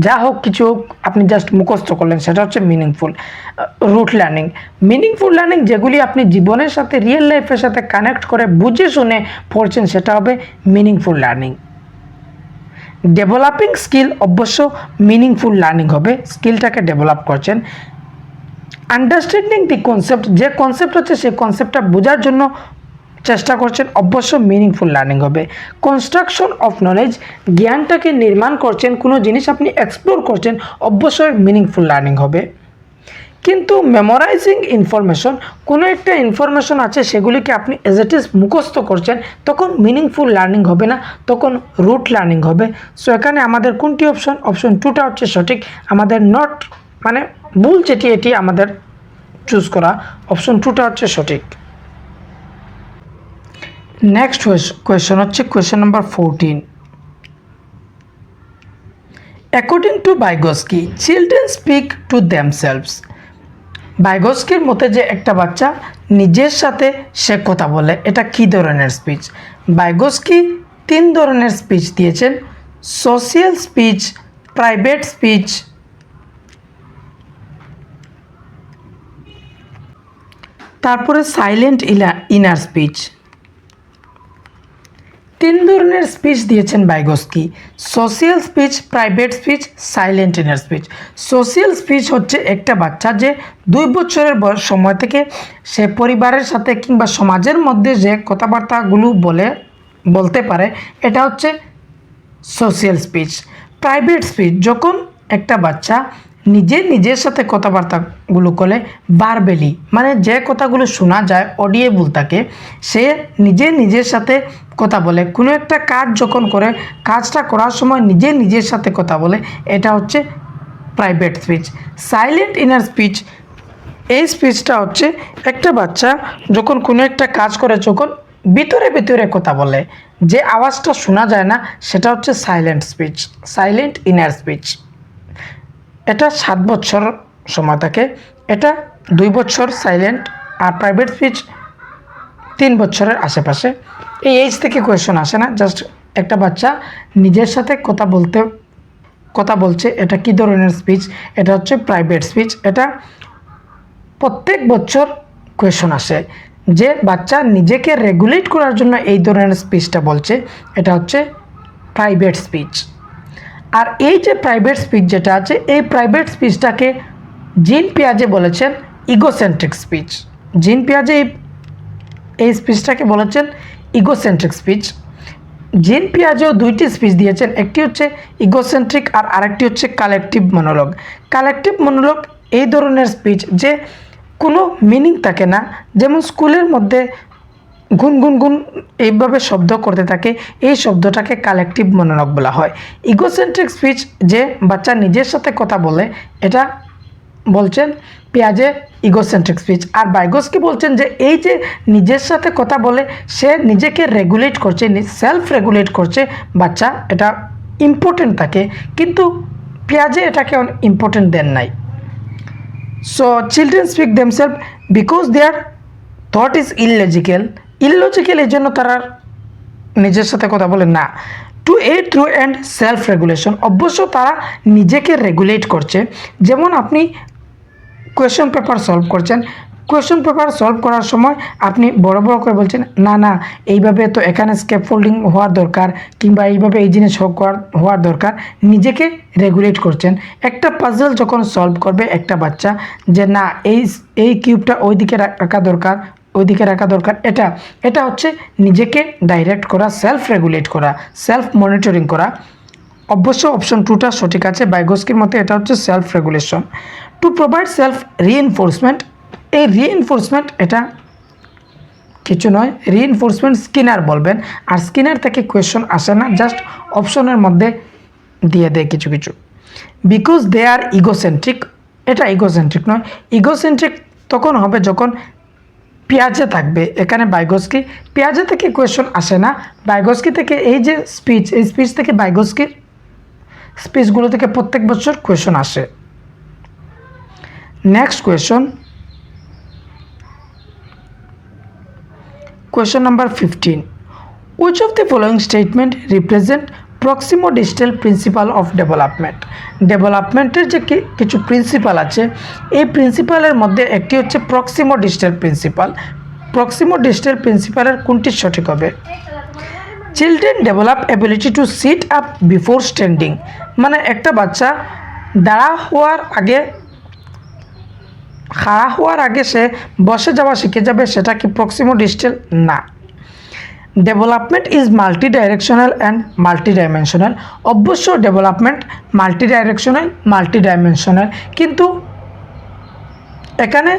যা হোক কিছু হোক আপনি জাস্ট মুখস্থ করলেন, সেটা হচ্ছে meaningful rote learning. Meaningful learning যেগুলি আপনি জীবনের সাথে রিয়েল লাইফের সাথে কানেক্ট করে বুঝে শুনে পড়ছেন, সেটা হবে মিনিংফুল লার্নিং। ডেভেলপিং স্কিল অবশ্য মিনিংফুল লার্নিং হবে, স্কিলটাকে ডেভেলপ করছেন। আন্ডারস্ট্যান্ডিং দি কনসেপ্ট, যে কনসেপ্ট হচ্ছে সেই কনসেপ্টটা বোঝার জন্য চেষ্টা করছেন, অবশ্য মিনিংফুল লার্নিং হবে। কনস্ট্রাকশন অফ নলেজ, জ্ঞানটাকে নির্মাণ করছেন, কোনো জিনিস আপনি এক্সপ্লোর করছেন, অবশ্যই মিনিংফুল লার্নিং হবে। কিন্তু মেমোরাইজিং ইনফরমেশন, কোনো একটা ইনফরমেশন আছে সেগুলিকে আপনি এজ ইট ইজ মুখস্থ করছেন, তখন মিনিংফুল লার্নিং হবে না, তখন রুট লার্নিং হবে। সো এখানে আমাদের কোনটি অপশন, অপশন 2টা হচ্ছে সঠিক। আমাদের নট মানে ভুল যেটি এটি আমাদের চুজ করা, অপশন 2টা হচ্ছে সঠিক। নেক্সট কোয়েশ্চন হচ্ছে question number 14। According to Vygotsky, children speak to themselves. ভাইগস্কির মতে যে একটা বাচ্চা নিজের সাথে সে কথা বলে, এটা কি ধরনের স্পিচ? ভাইগস্কি 3 ধরনের স্পিচ দিয়েছেন: সোশিয়াল স্পিচ, প্রাইভেট স্পিচ, তারপরে সাইলেন্ট ইনার স্পিচ। 3 ধরনের স্পিচ দিয়েছেন Vygotsky: social speech, private speech, silent inner speech. Social speech হচ্ছে একটা বাচ্চা যে 2 বছরের বয়স সময় থেকে সে পরিবারের সাথে কিংবা সমাজের মধ্যে যে কথাবার্তাগুলো বলতে পারে, এটা হচ্ছে সোশিয়াল স্পিচ। প্রাইভেট স্পিচ, যখন একটা বাচ্চা নিজের সাথে কথাবার্তাগুলো বলে ভার্বালি, মানে যে কথাগুলো শোনা যায় অডিয়েবল থাকে, সে নিজের সাথে কথা বলে। কোনো একটা কাজ যখন করে, কাজটা করার সময় নিজের সাথে কথা বলে, এটা হচ্ছে private speech. Silent inner speech, এই স্পিচটা হচ্ছে একটা বাচ্চা যখন কোনো একটা কাজ করে, যখন ভিতরে কথা বলে, যে আওয়াজটা শোনা যায় না, সেটা হচ্ছে silent speech, silent inner speech. এটা 7 বছর সময় থাকে, এটা 2 বছর সাইলেন্ট, আর প্রাইভেট স্পিচ 3 বছরের আশেপাশে। এই এজ থেকে কোয়েশ্চন আসে না, জাস্ট একটা বাচ্চা নিজের সাথে কথা বলছে, এটা কি ধরনের স্পিচ? এটা হচ্ছে প্রাইভেট স্পিচ। এটা প্রত্যেক বছর কোয়েশ্চন আসে, যে বাচ্চা নিজেকে রেগুলেট করার জন্য এই ধরনের স্পিচটা বলছে, এটা হচ্ছে প্রাইভেট স্পিচ। আর এই যে প্রাইভেট স্পিচ যেটা আছে, এই প্রাইভেট স্পিচটাকে জিন পিয়াজে বলেছেন ইগোসেন্ট্রিক স্পিচ। জিন পিয়াজে এই স্পিচটাকে বলেছেন ইগোসেন্ট্রিক স্পিচ। জিন পিয়াজেও 2টি স্পিচ দিয়েছেন, একটি হচ্ছে ইগোসেন্ট্রিক আর আরেকটি হচ্ছে কালেকটিভ মনোলগ। কালেকটিভ মনোলগ এই ধরনের স্পিচ যে কোনো মিনিং থাকে না, যেমন স্কুলের মধ্যে গুন এইভাবে শব্দ করতে থাকে, এই শব্দটাকে কালেকটিভ মনোলগ বলা হয়। ইগোসেন্ট্রিক স্পিচ, যে বাচ্চা নিজের সাথে কথা বলে, এটা বলছেন পিয়াজে ইগোসেন্ট্রিক স্পিচ। আর ভাইগস্কি বলছেন যে এই যে নিজের সাথে কথা বলে, সে নিজেকে রেগুলেট করছে, সেলফ রেগুলেট করছে বাচ্চা, এটা ইম্পর্টেন্ট থাকে, কিন্তু পিয়াজে এটাকে ইম্পর্টেন্ট দেন নাই। So children speak themselves because their thought is illogical, এই জন্য তারা নিজের সাথে কথা বলে না। To aid through and self regulation, অবশ্য তারা নিজেকে রেগুলেট করছে। যেমন আপনি কোয়েশ্চন পেপার সলভ করছেন, কোয়েশ্চন পেপার সলভ করার সময় আপনি বড় করে বলছেন, না এইভাবে তো এখানে স্কেপ ফোল্ডিং হওয়ার দরকার, কিংবা এইভাবে এই জিনিস হওয়ার দরকার, নিজেকে রেগুলেট করছেন। একটা পাজল যখন সলভ করবে একটা বাচ্চা, যে না এই কিউবটা ওইদিকে রাখা দরকার, এটা হচ্ছে নিজেকে ডাইরেক্ট করা, সেলফ রেগুলেট করা, সেলফ মনিটরিং করা। অবশ্য অপশন 2টা সঠিক আছে, ভাইগস্কির মতে এটা হচ্ছে self regulation. To provide self reinforcement, এই রিএনফোর্সমেন্ট এটা কিছু নয়, রিএনফোর্সমেন্ট স্কিনার বলবেন, আর স্কিনার থেকে কোয়েশ্চন আসে না, জাস্ট অপশনের মধ্যে দিয়ে দেয় কিছু। বিকজ দে আর ইগোসেন্ট্রিক, এটা ইগোসেন্ট্রিক নয়। ইগোসেন্ট্রিক তখন হবে যখন পিয়াজে থাকবে, এখানে ভাইগস্কি পিয়াজে থেকে কোয়েশ্চন আসে না, ভাইগস্কি থেকে এই যে স্পিচ, এই স্পিচ থেকে ভাইগস্কির স্পিচগুলো থেকে প্রত্যেক বছর কোয়েশন আসে। Next question number 15. Which of the following statement represent proximo-distal principle of development? ডেভেলপমেন্টের যে কিছু প্রিন্সিপাল আছে, এই প্রিন্সিপালের মধ্যে একটি হচ্ছে প্রক্সিমো-ডিস্টাল প্রিন্সিপাল। প্রক্সিমো-ডিস্টাল প্রিন্সিপালের কোনটি সঠিক হবে? Children develop ability two sit up before standing, মানে একটা বাচ্চা খাড়া হওয়ার আগে সে বসে যাওয়া শিখে যাবে, সেটা কি প্রক্সিমো-ডিস্টাল? না। Development is multi directional and multi dimensional. অবশ্য development multi directional, multi dimensional, কিন্তু এখানে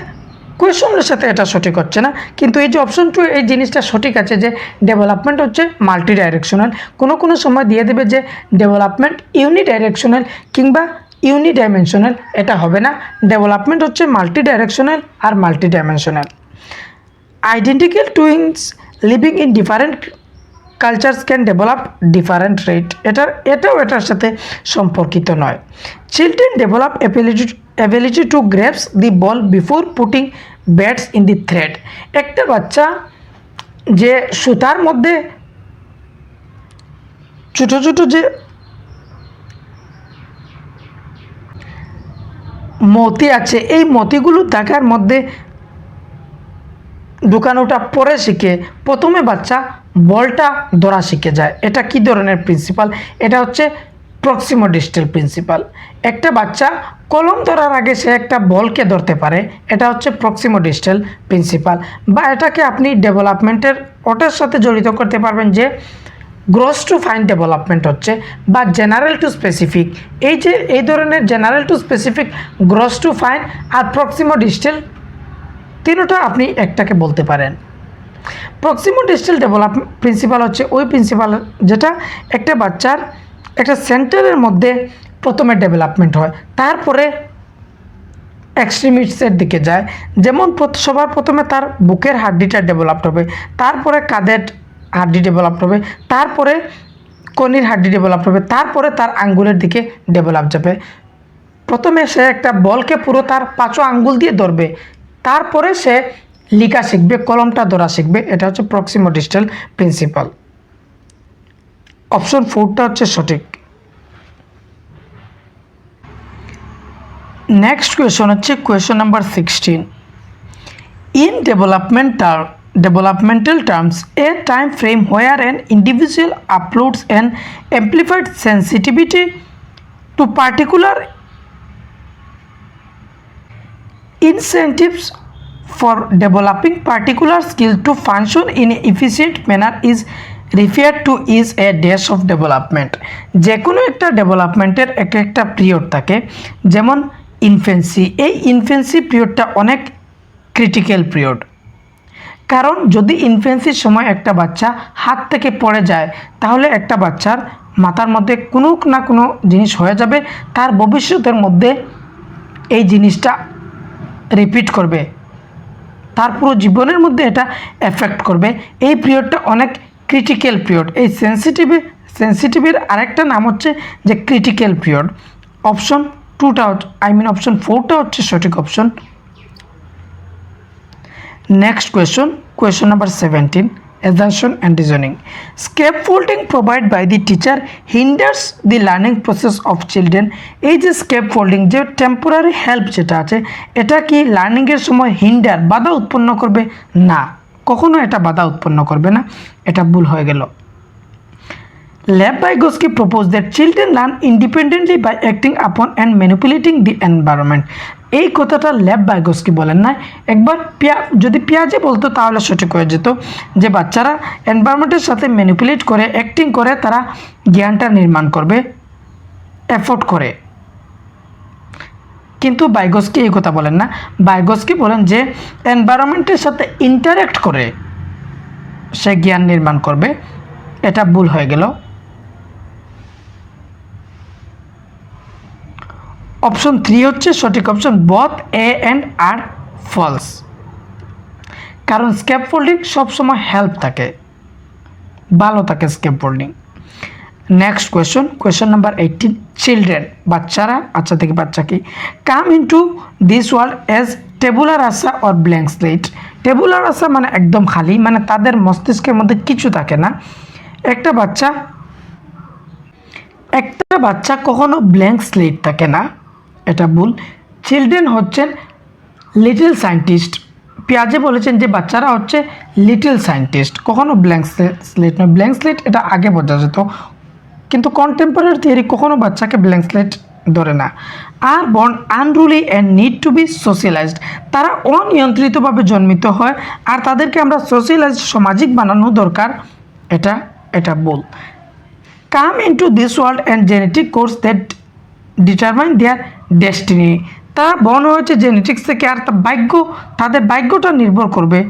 কোয়েশনের সাথে এটা সঠিক হচ্ছে না। কিন্তু এই যে অপশন 2, এই জিনিসটা সঠিক আছে যে ডেভেলপমেন্ট হচ্ছে মাল্টি ডাইরেকশনাল। কোনো সময় দিয়ে দেবে যে ডেভেলপমেন্ট ইউনি ডাইরেকশনাল কিংবা ইউনি ডাইমেনশনাল, এটা হবে না। ডেভেলপমেন্ট হচ্ছে মাল্টি ডাইরেকশনাল আর multi dimensional. Identical twins living in different cultures can develop different rate, এটার সাথে সম্পর্কিত নয়। Children develop ability to grabs the ball before putting bats in the thread. একটা বাচ্চা যে সুতার মধ্যে ছোটো ছোটো যে মতি আছে, এই মতিগুলো দাগার মধ্যে ঢুকানোটা পরে শিখে, প্রথমে বাচ্চা বলটা ধরা শিখে যায়। এটা কি ধরনের প্রিন্সিপাল? এটা হচ্ছে প্রক্সিমো-ডিস্টাল প্রিন্সিপাল। একটা বাচ্চা কলম ধরার আগে সে একটা বলকে ধরতে পারে, এটা হচ্ছে প্রক্সিমো-ডিস্টাল প্রিন্সিপাল। বা এটাকে আপনি ডেভেলপমেন্টের ওটার সাথে জড়িত করতে পারবেন যে গ্রস টু ফাইন ডেভেলপমেন্ট হচ্ছে, বা জেনারেল টু স্পেসিফিক। এই ধরনের general to specific, gross to fine আর প্রক্সিমো-ডিস্টাল, তিনটা আপনি একটাকে বলতে পারেন। প্রক্সিমো-ডিস্টাল ডেভেলপমেন্ট প্রিন্সিপাল হচ্ছে ওই প্রিন্সিপাল যেটা একটা বাচ্চার একটা সেন্টারের মধ্যে প্রথমে ডেভেলপমেন্ট হয়, তারপরে এক্সট্রিমিটসের দিকে যায়। যেমন সবার প্রথমে তার বুকের হাড্ডিটা ডেভেলপড হবে, তারপরে কাঁধের হাড্ডি ডেভেলপড হবে, তারপরে কনির হাড্ডি ডেভেলপড হবে, তারপরে তার আঙ্গুলের দিকে ডেভেলপ যাবে। প্রথমে সে একটা বলকে পুরো তার 5 আঙ্গুল দিয়ে ধরবে, তারপরে সে লিখা শিখবে, কলমটা ধরা শিখবে। এটা হচ্ছে প্রক্সিমো-ডিস্টাল প্রিন্সিপাল। অপশন 4টা হচ্ছে সঠিক। নেক্সট কোয়েশন হচ্ছে question number 16. In developmental terms, a time frame where an individual uploads an amplified sensitivity to particular incentives for developing particular skill to function in an efficient manner is referred to is a dash of development. যে কোনো একটা ডেভেলপমেন্টের একটা পিরিয়ড থাকে, যেমন ইনফেন্সি। এই ইনফেন্সি পিরিয়ডটা অনেক ক্রিটিক্যাল পিরিয়ড, কারণ যদি ইনফেন্সির সময় একটা বাচ্চা হাত থেকে পড়ে যায়, তাহলে একটা বাচ্চার মাথার মধ্যে কোনো না কোনো জিনিস হয়ে যাবে, তার ভবিষ্যতের মধ্যে এই জিনিসটা রিপিট করবে, তার পুরো জীবনের মধ্যে এটা এফেক্ট করবে। এই পিরিয়ডটা অনেক ক্রিটিক্যাল পিরিয়ড। এই সেন্সিটিভের আরেকটা নাম হচ্ছে যে ক্রিটিক্যাল পিরিয়ড। অপশন 2টা অপশন 4টা হচ্ছে সঠিক option. Next question number 17. Assumption and reasoning. Scaffolding provided by the teacher hinders the learning process of children. এই যে স্কেপফোল্ডিং, যে টেম্পোরারি হেল্প যেটা আছে, এটা কি লার্নিংয়ের সময় বাধা উৎপন্ন করবে? না, কখনো এটা বাধা উৎপন্ন করবে না, এটা ভুল হয়ে গেল। Vygotsky proposed that children learn independently by acting upon and manipulating the environment. এই কথাটা Vygotsky বলেন না, একবার যদি পিয়াজে বলতো তাহলে সঠিক হয়ে যেত, যে বাচ্চারা এনভায়রনমেন্টের সাথে ম্যানিপুলেট করে, অ্যাক্টিং করে তারা জ্ঞানটা নির্মাণ করবে, এফোর্ট করে। কিন্তু Vygotsky এই কথা বলেন না। Vygotsky বলেন যে এনভায়রনমেন্টের সাথে ইন্টারঅ্যাক্ট করে সে জ্ঞান নির্মাণ করবে। এটা ভুল হয়ে গেল। অপশন 3 হচ্ছে সঠিক option. Both A and R false, কারণ স্ক্যাপফোল্ডিং সবসময় হেল্প থাকে, ভালো থাকে scaffolding. Next question number 18. Children বাচ্চারা, আচ্ছা থেকে বাচ্চা কি, come into this world as tabula rasa or blank slate. Tabula rasa মানে একদম খালি, মানে তাদের মস্তিষ্কের মধ্যে কিছু থাকে না। একটা বাচ্চা কখনো ব্ল্যাঙ্ক স্লেট থাকে না, এটা ভুল। চিলড্রেন হচ্ছেন লিটল সায়েন্টিস্ট। পেঁয়াজে বলেছেন যে বাচ্চারা হচ্ছে লিটল সায়েন্টিস্ট, কখনো ব্ল্যাঙ্ক স্লেট নয়। ব্ল্যাঙ্ক স্লেট এটা আগে বোঝা যেত, কিন্তু কন্টেম্পোরারি থিওরি কখনো বাচ্চাকে ব্ল্যাঙ্ক স্লেট ধরে না। আর born unruly and need to be socialised, তারা অনিয়ন্ত্রিতভাবে জন্মিত হয় আর তাদেরকে আমরা সোশ্যালাইজড সামাজিক বানানো দরকার, এটা ভুল। Come into this world and genetic course that determine their destiny, তারা বর্ণ হয়েছে জেনেটিক্স থেকে আর তাদের ভাগ্যটা নির্ভর করবে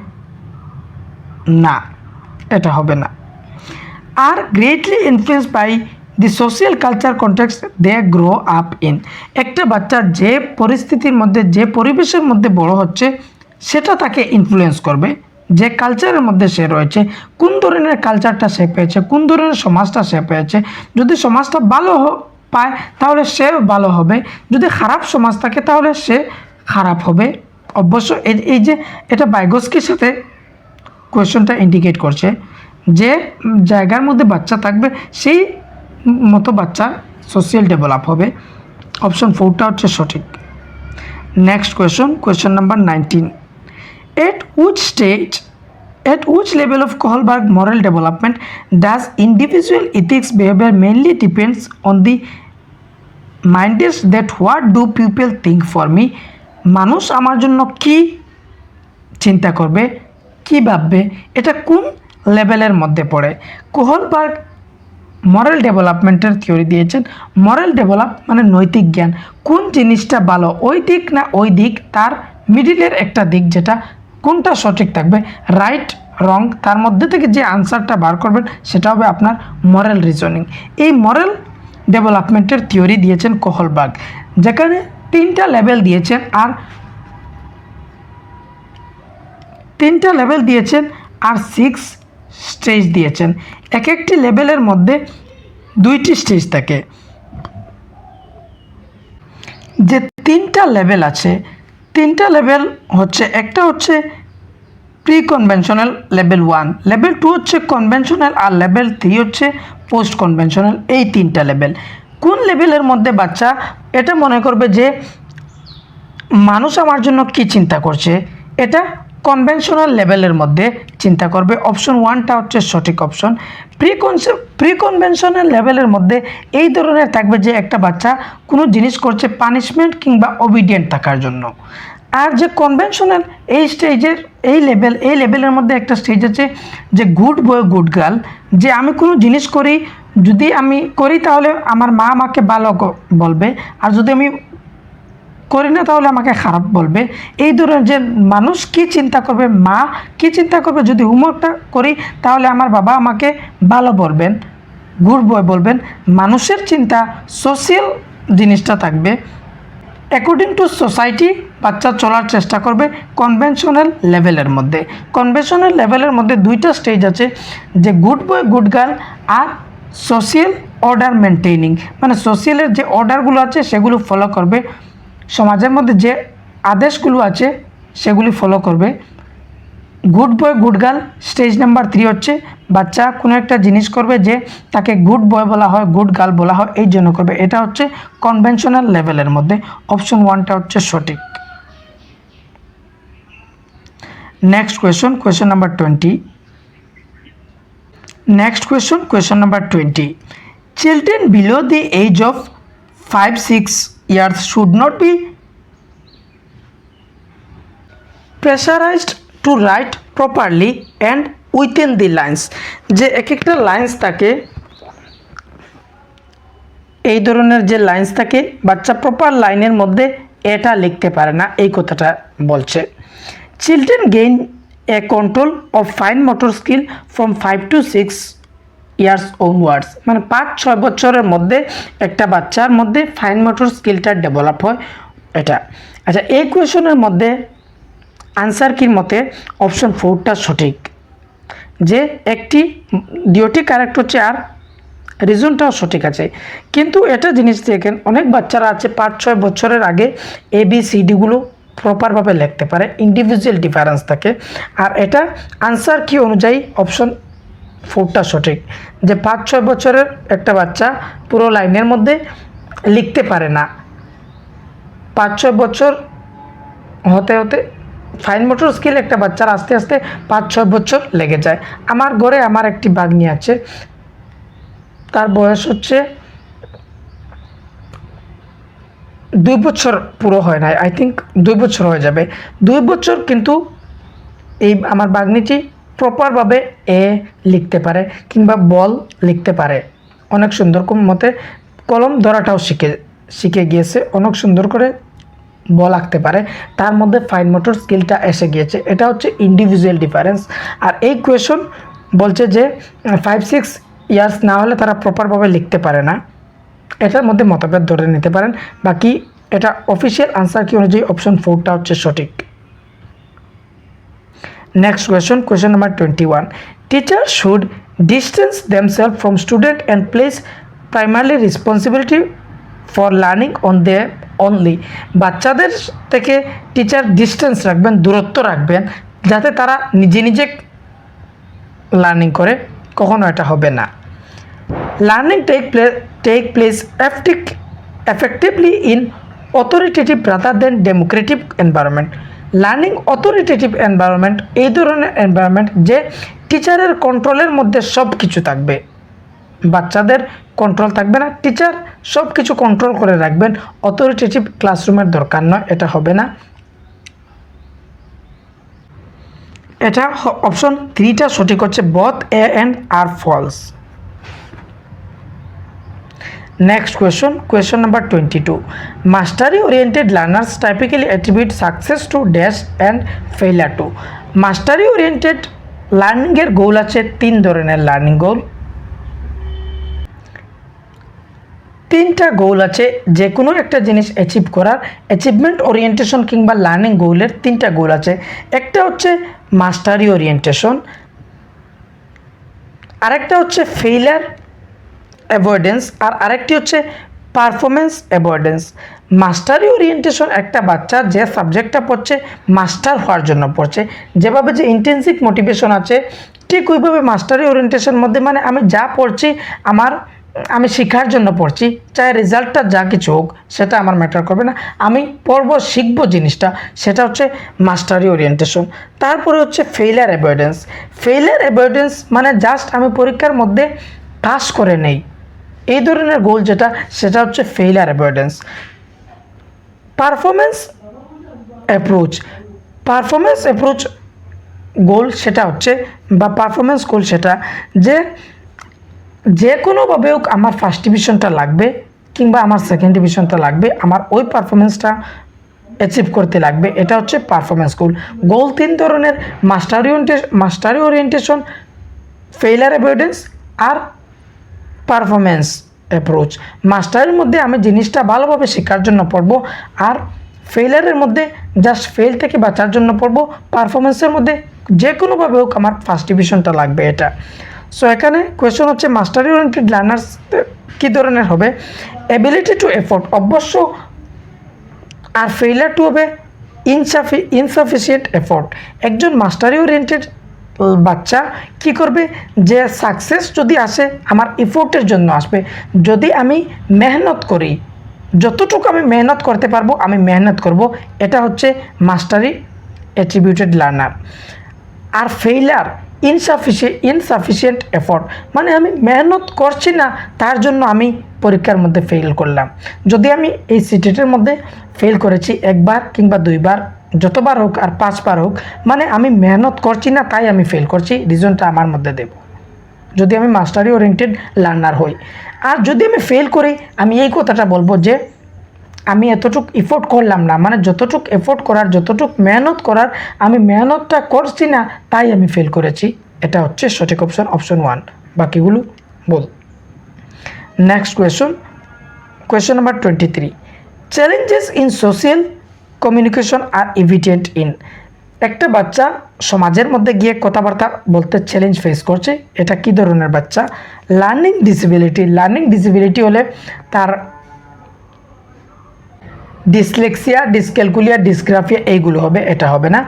না, এটা হবে না। আর greatly influenced by the social culture context they grow up in, একটা বাচ্চা যে পরিস্থিতির মধ্যে যে পরিবেশের মধ্যে বড় হচ্ছে সেটা তাকে ইনফ্লুয়েন্স করবে, যে কালচারের মধ্যে সে রয়েছে, কোন ধরনের কালচারটা সে পেয়েছে, কোন ধরনের সমাজটা সে পেয়েছে। যদি সমাজটা ভালো পায় তাহলে সে ভালো হবে, যদি খারাপ সমাজ থাকে তাহলে সে খারাপ হবে। অবশ্য এই যে এটা বাইগস্কির সাথে কোয়েশনটা ইন্ডিকেট করছে, যে জায়গার মধ্যে বাচ্চা থাকবে সেই মতো বাচ্চার সোশ্যাল ডেভেলপ হবে। অপশন 4টা হচ্ছে সঠিক। Next question number 19, at which level of Kohlberg moral development does individual ethics behavior mainly depends on the mindset that what do people think for me, মানুষ আমার জন্য কি চিন্তা করবে, কি ভাববে, এটা কোন লেভেলের মধ্যে পড়ে? কোহলবার্গ মরাল ডেভেলপমেন্টের থিওরি দিয়েছেন। মরাল ডেভেলপ মানে নৈতিক জ্ঞান, কোন জিনিসটা ভালো ওই দিক না ওই দিক, তার মিডিলের একটা দিক, যেটা কোনটা সঠিক থাকবে, রাইট রং, তার মধ্যে থেকে যে আনসারটা বার করবেন সেটা হবে আপনার মরাল রিজনিং। এই মরাল ডেভেলপমেন্টের থিওরি দিয়েছেন কোহলবার্গ, যেখানে 3টা লেভেল দিয়েছেন আর 6 স্টেজ দিয়েছেন। এক একটি লেভেলের মধ্যে 2টি স্টেজ থাকে। যে 3টা লেভেল আছে, 3টা লেভেল হচ্ছে, একটা হচ্ছে প্রি কনভেনশনাল লেভেল 1, লেভেল 2 হচ্ছে কনভেনশনাল, আর লেভেল 3 হচ্ছে পোস্ট কনভেনশনাল। এই 3টা লেভেল, কোন লেভেলের মধ্যে বাচ্চা এটা মনে করবে যে মানুষ আমার জন্য কি চিন্তা করছে, এটা কনভেনশনাল লেভেলের মধ্যে চিন্তা করবে। অপশন 1টা হচ্ছে সঠিক অপশন। প্রি কনভেনশনাল লেভেলের মধ্যে এই ধরনের থাকবে যে একটা বাচ্চা কোনো জিনিস করছে পানিশমেন্ট কিংবা ওবিডিয়েন্ট থাকার জন্য। আর যে কনভেনশনাল এই লেভেলের মধ্যে একটা স্টেজ আছে যে গুড বয় গুড গার্ল, যে আমি কোনো জিনিস করি, যদি আমি করি তাহলে আমার মা আমাকে ভালো বলবে, আর যদি আমি করি না তাহলে আমাকে খারাপ বলবে। এই ধরনের যে মানুষ কি চিন্তা করবে, মা কি চিন্তা করবে, যদি হোমওয়ার্কটা করি তাহলে আমার বাবা আমাকে ভালো বলবেন, গুড বয় বলবেন। মানুষের চিন্তা সোশ্যাল জিনিসটা থাকবে, অ্যাকর্ডিং টু সোসাইটি বাচ্চা চলার চেষ্টা করবে কনভেনশনাল লেভেলের মধ্যে। কনভেনশনাল লেভেলের মধ্যে 2টা স্টেজ আছে, যে গুড বয় গুড গার্ল আর সোশ্যাল অর্ডার মেনটেনিং, মানে সোশ্যালের যে অর্ডারগুলো আছে সেগুলো ফলো করবে, সমাজের মধ্যে যে আদেশগুলো আছে সেগুলি ফলো করবে। Good boy good girl stage number 3 হচ্ছে বাচ্চা কোনো একটা জিনিস করবে যে তাকে গুড বয় বলা হয়, গুড গার্ল বলা হয়, এই জন্য করবে। এটা হচ্ছে কনভেনশনাল লেভেলের মধ্যে। অপশন 1টা হচ্ছে সঠিক। Next question number 20। Question number 20. Children below the age of 5-6 years should not be pressurized to write properly and within the lines. যে একটা লাইন্স থাকে, এই ধরনের যে লাইন্স থাকে, বাচ্চা প্রপার লাইনের মধ্যে এটা লিখতে পারে না, এই কথাটা বলছে। Children gain A control of fine motor skill from 5 to 6 years onwards, মানে 5-6 বছরের মধ্যে একটা বাচ্চার মধ্যে ফাইন মোটর স্কিলটা ডেভেলপ হয়। এটা আচ্ছা, এই কোয়েশনের মধ্যে আনসার কির মতে অপশন 4টা সঠিক, যে 2টি কারেক্ট হচ্ছে আর রিজনটাও সঠিক আছে, কিন্তু এটা জিনিস দেখেন অনেক বাচ্চারা আছে 5-6 বছরের আগে ABCDগুলো প্রপারভাবে লিখতে পারে, ইন্ডিভিজুয়াল ডিফারেন্স থাকে। আর এটা আনসার কি অনুযায়ী অপশন 4টা সঠিক, যে 5-6 বছরের একটা বাচ্চা পুরো লাইনের মধ্যে লিখতে পারে না। 5-6 বছর হতে হতে ফাইন মোটর স্কিল একটা বাচ্চার আস্তে আস্তে 5-6 বছর লেগে যায়। আমার ঘরে আমার একটি ভাগ্নি আছে, তার বয়স হচ্ছে 2 বছর পুরো হয় না, আই থিঙ্ক 2 বছর হয়ে যাবে। 2 বছর কিন্তু এই আমার ভাগ্নিটি প্রপারভাবে এ লিখতে পারে কিংবা বল লিখতে পারে, অনেক সুন্দর মতে কলম ধরাটাও শিখে গিয়েছে, অনেক সুন্দর করে বল আঁকতে পারে, তার মধ্যে ফাইন মোটর স্কিলটা এসে গিয়েছে। এটা হচ্ছে ইন্ডিভিজুয়াল ডিফারেন্স। আর এই কোয়েশন বলছে যে 5-6 ইয়ার্স না হলে তারা প্রপারভাবে লিখতে পারে না, এটার মধ্যে মতভেদ ধরে নিতে পারেন। বাকি এটা অফিসিয়াল আনসার কি অনুযায়ী অপশন 4টা হচ্ছে সঠিক। Next question number 21, teacher should distance themselves from student and place primary responsibility for learning on they only. বাচ্চাদের থেকে টিচার ডিস্টেন্স রাখবেন, দূরত্ব রাখবেন, যাতে তারা নিজে নিজে লার্নিং করে, কখনো এটা হবে না। Learning take place effectively in authoritative rather than democratic environment. Learning authoritative environment, এই ধরনের এনভায়রনমেন্ট যে টিচারের কন্ট্রোলের মধ্যে সব কিছু থাকবে, বাচ্চাদের কন্ট্রোল থাকবে না, টিচার সব কিছু কন্ট্রোল করে রাখবেন, অথরিটেটিভ ক্লাসরুমের দরকার নয়, এটা হবে না। এটা অপশন 3টা সঠিক হচ্ছে, both A and R false. Next question number 22, mastery oriented learners typically attribute success to dash and failure to. mastery oriented learning এর গোল আছে 3 ধরনের লার্নিং গোল, 3টা গোল আছে যে কোনো একটা জিনিস অ্যাচিভ করার, অ্যাচিভমেন্ট ওরিয়েন্টেশন কিংবা লার্নিং গোলের 3টা গোল আছে। একটা হচ্ছে মাস্টারি ওরিয়েন্টেশন, আরেকটা হচ্ছে ফেইলার অ্যাভয়েডেন্স, আর আরেকটি হচ্ছে পারফরমেন্স অ্যাভয়েডেন্স। মাস্টারি ওরিয়েন্টেশন একটা বাচ্চা যে সাবজেক্টটা পড়ছে মাস্টার হওয়ার জন্য পড়ছে, যেভাবে যে ইন্টেন্সিভ মোটিভেশন আছে ঠিক ওইভাবে মাস্টারি ওরিয়েন্টেশন মধ্যে মানে আমি যা পড়ছি আমি শেখার জন্য পড়ছি, চাই রেজাল্টটা যা কিছু হোক সেটা আমার ম্যাটার করবে না, আমি পড়বো শিখবো জিনিসটা, সেটা হচ্ছে মাস্টারি ওরিয়েন্টেশন। তারপরে হচ্ছে ফেইলার অ্যাভয়েডেন্স। ফেইলার অ্যাভয়েডেন্স মানে জাস্ট আমি পরীক্ষার মধ্যে পাস করে নেই, এই ধরনের গোল যেটা, সেটা হচ্ছে ফেইলার অ্যাভয়েডেন্স। পারফরমেন্স অ্যাপ্রোচ গোল সেটা হচ্ছে, বা পারফরমেন্স গোল সেটা যে কোনোভাবে হোক আমার ফার্স্ট ডিভিশনটা লাগবে কিংবা আমার সেকেন্ড ডিভিশনটা লাগবে, আমার ওই পারফরমেন্সটা অ্যাচিভ করতে লাগবে, এটা হচ্ছে পারফরমেন্স গোল। 3 ধরনের, মাস্টারি ওরিয়েন্টেশন, ফেইলার অ্যাভয়েডেন্স আর পারফরমেন্স অ্যাপ্রোচ। মাস্টারের মধ্যে আমি জিনিসটা ভালোভাবে শেখার জন্য পড়বো, আর ফেইলারের মধ্যে জাস্ট ফেল থেকে বাঁচার জন্য পড়বো, পারফরমেন্সের মধ্যে যে কোনোভাবে হোক আমার ফার্স্ট ডিভিশনটা লাগবে এটা। সো এখানে কোয়েশ্চন হচ্ছে মাস্টারি ওরিয়েন্টেড লার্নার্স কী ধরনের হবে, অ্যাবিলিটি টু এফোর্ট অবশ্য, আর ফেইলার টু হবে ইনসাফিসিয়েন্ট এফোর্ট। একজন মাস্টারি ওরিয়েন্টেড বাচ্চা কি করবে, যে সাকসেস যদি আসে আমার এফোর্টের জন্য আসবে, যদি আমি মেহনত করি, যতটুকু আমি মেহনত করতে পারবো আমি মেহনত করব, এটা হচ্ছে মাস্টারি অ্যাট্রিবিউটেড লার্নার। আর ফেইলার ইনসাফিসিয়েন্ট এফোর্ট মানে আমি মেহনত করছি না, তার জন্য আমি পরীক্ষার মধ্যে ফেল করলাম। যদি আমি এই সিটেটের মধ্যে ফেল করেছি 1 বার কিংবা 2 বার, যতবার হোক আর 5 বার হোক, মানে আমি মেহনত করছি না তাই আমি ফেল করছি, রিজনটা আমার মধ্যে দেব যদি আমি মাস্টারি ওরিয়েন্টেড লার্নার হই। আর যদি আমি ফেল করি আমি এই কথাটা বলবো যে আমি এতটুকু এফোর্ট করলাম না, মানে যতটুকু এফোর্ট করার, যতটুকু মেহনত করার আমি মেহনতটা করছি না তাই আমি ফেল করেছি, এটা হচ্ছে সঠিক অপশন 1, বাকিগুলো বল। Next question number 23, challenges in social communication are evident in. একটা বাচ্চা সমাজের মধ্যে গিয়ে কথাবার্তা বলতে চ্যালেঞ্জ ফেস করছে, এটা কি ধরনের বাচ্চা? লার্নিং ডিসেবিলিটি হলে তার ডিসলেক্সিয়া, ডিসক্যালকুলিয়া, ডিসগ্রাফিয়া এইগুলো হবে, এটা হবে না।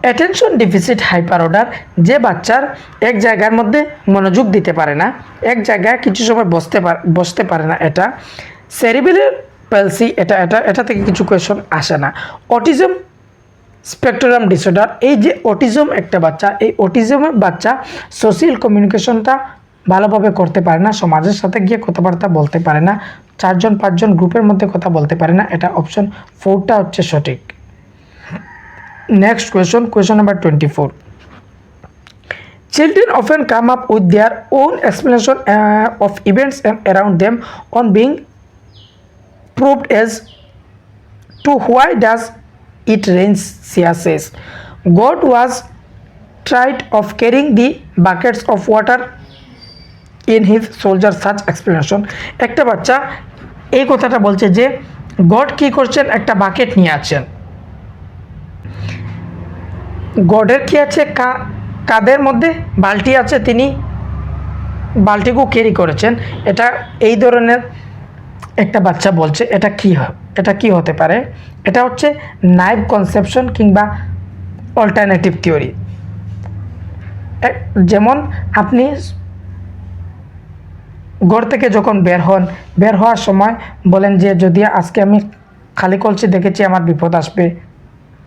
অ্যাটেনশন ডেফিসিট হাইপার অর্ডার, যে বাচ্চার এক জায়গার মধ্যে মনোযোগ দিতে পারে না, এক জায়গায় কিছু সময় বসতে পারে না, এটা। সেরিব্রাল প্যালসি, এটা থেকে কিছু কোয়েশন আসে না। অটিজম স্পেকট্রাম ডিসঅর্ডার, এই যে অটিজম একটা বাচ্চা, এই অটিজমের বাচ্চা সোশ্যাল কমিউনিকেশনটা ভালোভাবে করতে পারে না, সমাজের সাথে গিয়ে কথাবার্তা বলতে পারে না, 4-5 গ্রুপের মধ্যে কথা বলতে পারে না, এটা অপশন 4টা হচ্ছে সঠিক। Next question number 24. Children often come up with their own explanation of events around them on being proved as to why does it rain. Sia says, God was tired of carrying the buckets of water in his soldier. Such explanation, একটা বাচ্চা এই কথাটা বলছে যে গড কি করছেন, একটা বাকেট নিয়ে আছেন, গডের কি আছে, কাদের মধ্যে বালতি আছে, তিনি বালতিকে ক্যারি করেছেন, এটা এই ধরনের একটা বাচ্চা বলছে। এটা কি হতে পারে? এটা হচ্ছে নাইভ কনসেপশন কিংবা অল্টারনেটিভ থিওরি। যেমন আপনি ঘর থেকে যখন বের হওয়ার সময় বলেন যে যদি আজকে আমি খালি কলসি দেখেছি আমার বিপদ আসবে,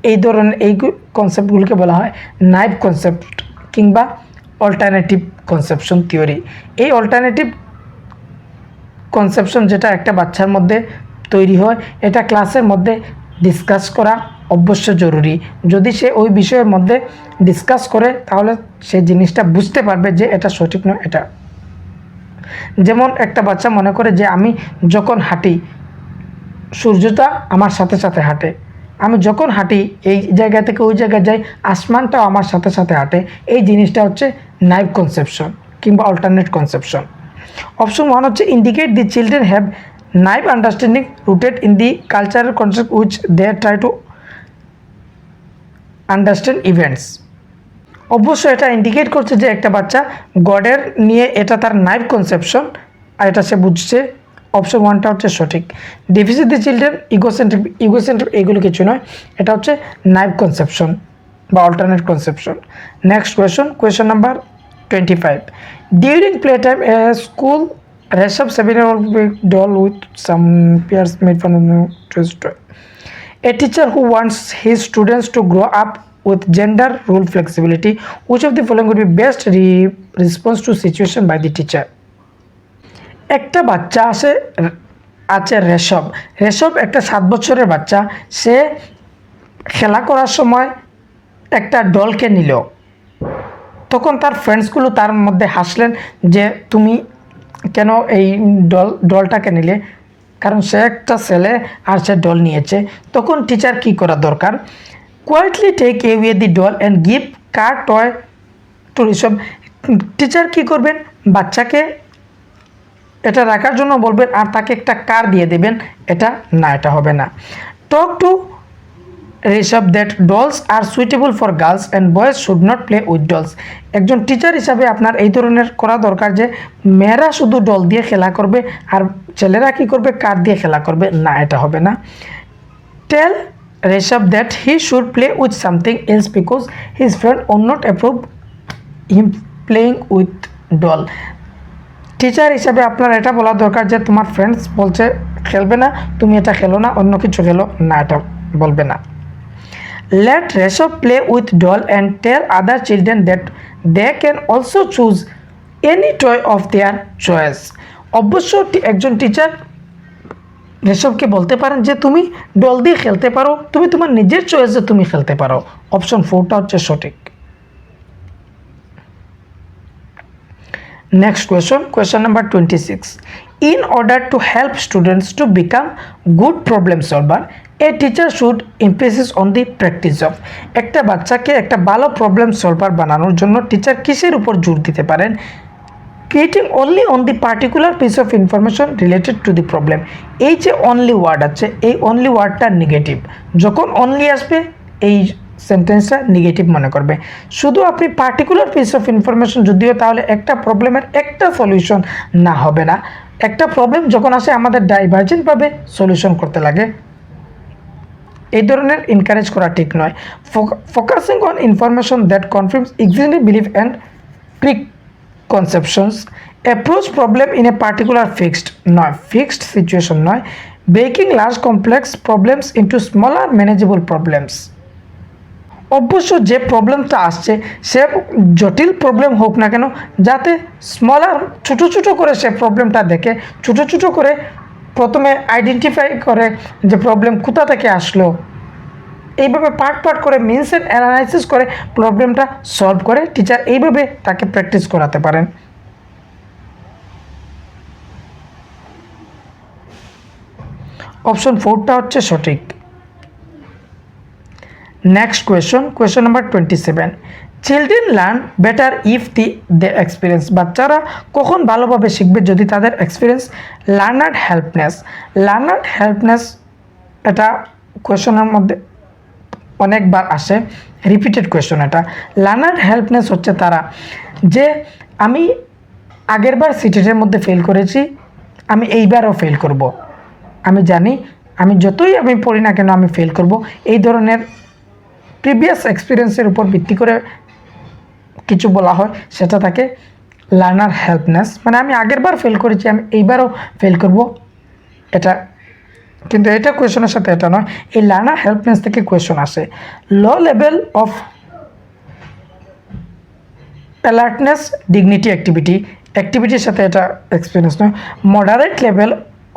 এই ধরনের এই কনসেপ্টগুলোকে বলা হয় নাইভ কনসেপ্ট কিংবা অল্টারনেটিভ কনসেপশন থিওরি। এই অল্টারনেটিভ কনসেপশন যেটা একটা বাচ্চার মধ্যে তৈরি হয়, এটা ক্লাসের মধ্যে ডিসকাস করা অবশ্য জরুরি। যদি সে ওই বিষয়ের মধ্যে ডিসকাস করে তাহলে সে জিনিসটা বুঝতে পারবে যে এটা সঠিক নয়। এটা যেমন একটা বাচ্চা মনে করে যে আমি যখন হাঁটি সূর্যটা আমার সাথে সাথে হাঁটে, আমি যখন হাঁটি এই জায়গা থেকে ওই জায়গায় যাই আসমানটাও আমার সাথে সাথে হাঁটে, এই জিনিসটা হচ্ছে নাইভ কনসেপশন কিংবা অল্টারনেট কনসেপশন। অপশন 1 হচ্ছে indicate the children have naive understanding rooted in the cultural concept which they try to understand events. অবশ্যই এটা ইন্ডিকেট করছে যে একটা বাচ্চা গডের নিয়ে এটা তার নাইভ কনসেপশন আর এটা সে বুঝছে। অপশন 1টা হচ্ছে সঠিক। ডেফিসিট দি চিলড্রেন ইগোসেন্ট্রিক এগুলো কিছু নয়, এটা হচ্ছে নাইভ কনসেপশন বা alternate conception. Next question number 25. During playtime, a school Rishabh 7-year-old big doll with some peers made fun of toy. A teacher who wants his students to grow up with gender role flexibility. Which of the following would be best response to situation by the teacher? একটা বাচ্চা আছে রেশব একটা 7 বছরের বাচ্চা। সে খেলা করার সময় একটা ডলকে নিল, তখন তার ফ্রেন্ডসগুলো তার মধ্যে হাসলেন যে তুমি কেন এই ডলটাকে নিলে, কারণ সে একটা ছেলে আর সে ডল নিয়েছে। তখন টিচার কি করা দরকার? Quietly take away the doll and give car toy to Rishabh. Teacher কি করবেন? বাচ্চাকে এটা রাখার জন্য বলবেন আর তাকে একটা কার দিয়ে দেবেন। এটা হবে না। Talk to Rishabh that dolls R suitable for girls and boys should not play with dolls. একজন টিচার হিসাবে আপনার এই ধরনের করা দরকার যে মেয়েরা শুধু ডল দিয়ে খেলা করবে আর ছেলেরা কি করবে? কার দিয়ে খেলা করবে। না, এটা হবে না। Tell Rishabh that he should play with something else because his friend won't approve him playing with doll. Teacher হিসাবে আপনার এটা বলা দরকার যে তোমার ফ্রেন্ডস বলছে খেলবে না, তুমি এটা খেলো না, অন্য কিছু খেলো। না, এটা বলবে না। Let Rishabh play with doll and tell other children that they can also choose any toy of their choice. অবশ্য একজন টিচার ঋষভকে বলতে পারেন যে তুমি ডল দিয়ে খেলতে পারো, তুমি তোমার নিজের চয়েসে তুমি খেলতে পারো। অপশন 4টা হচ্ছে সঠিক। Next question number 26. In order to help students to become good problem solver, a teacher should emphasis on the practice of. একটা বাচ্চাকে একটা ভালো প্রবলেম সলভার বানানোর জন্য টিচার কিসের উপর জোর দিতে পারেন? Creating only on the particular piece of information related to the problem. এই যে অনলি ওয়ার্ড আছে, এই অনলি ওয়ার্ডটা নেগেটিভ। যখন অনলি আসবে এই সেন্টেন্সটা নেগেটিভ মনে করবে। শুধু আপনি পার্টিকুলার পিস অফ ইনফরমেশন যদিও, তাহলে একটা প্রবলেমের একটা সলিউশন না হবে না। একটা প্রবলেম যখন আসে আমাদের ডাইভার্জেন্টভাবে সলিউশন করতে লাগে, এই ধরনের এনকারেজ করা ঠিক নয়। Focusing on information that confirms existing belief and preconceptions, approach problem in a particular fixed situation নয়, breaking large complex problems into smaller manageable problems. অবশ্য যে প্রবলেমটা আসছে সে জটিল প্রবলেম হোক না কেন, যাতে স্মলার ছোটো করে সে প্রবলেমটা দেখে, ছোটো করে প্রথমে আইডেন্টিফাই করে যে প্রবলেম কোথা থেকে আসলো, এইভাবে পার্ট করে মিনস অ্যান্ড অ্যানালাইসিস করে প্রবলেমটা সলভ করে টিচার এইভাবে তাকে প্র্যাকটিস করাতে পারেন। অপশন 4টা হচ্ছে সঠিক। Next question number 27, children learn better if they experience, বাচ্চারা কখন ভালোভাবে শিখবে যদি তাদের এক্সপিরিয়েন্স। লার্নার হেল্পনেস এটা কোয়েশ্চনের মধ্যে অনেকবার আসে, রিপিটেড কোয়েশ্চন এটা। লার্নার হেল্পনেস হচ্ছে তারা যে আমি আগেরবার সিটেটের মধ্যে ফেল করেছি, আমি এইবারও ফেল করব, আমি জানি আমি যতই আমি পড়ি না কেন আমি ফেল করব, এই ধরনের প্রিভিয়াস এক্সপিরিয়েন্সের উপর ভিত্তি করে কিছু বলা হয়, সেটা থাকে লার্নার হেল্পনেস। মানে আমি আগেরবার ফেল করেছি, আমি এইবারও ফেল করব, এটা কিন্তু এটা কোয়েশনের সাথে এটা নয়। এই লার্নার হেল্পনেস থেকে কোয়েশন আসে। Low level of alertness dignity অ্যাক্টিভিটির সাথে এটা এক্সপিরিয়েন্স নয়। Moderate level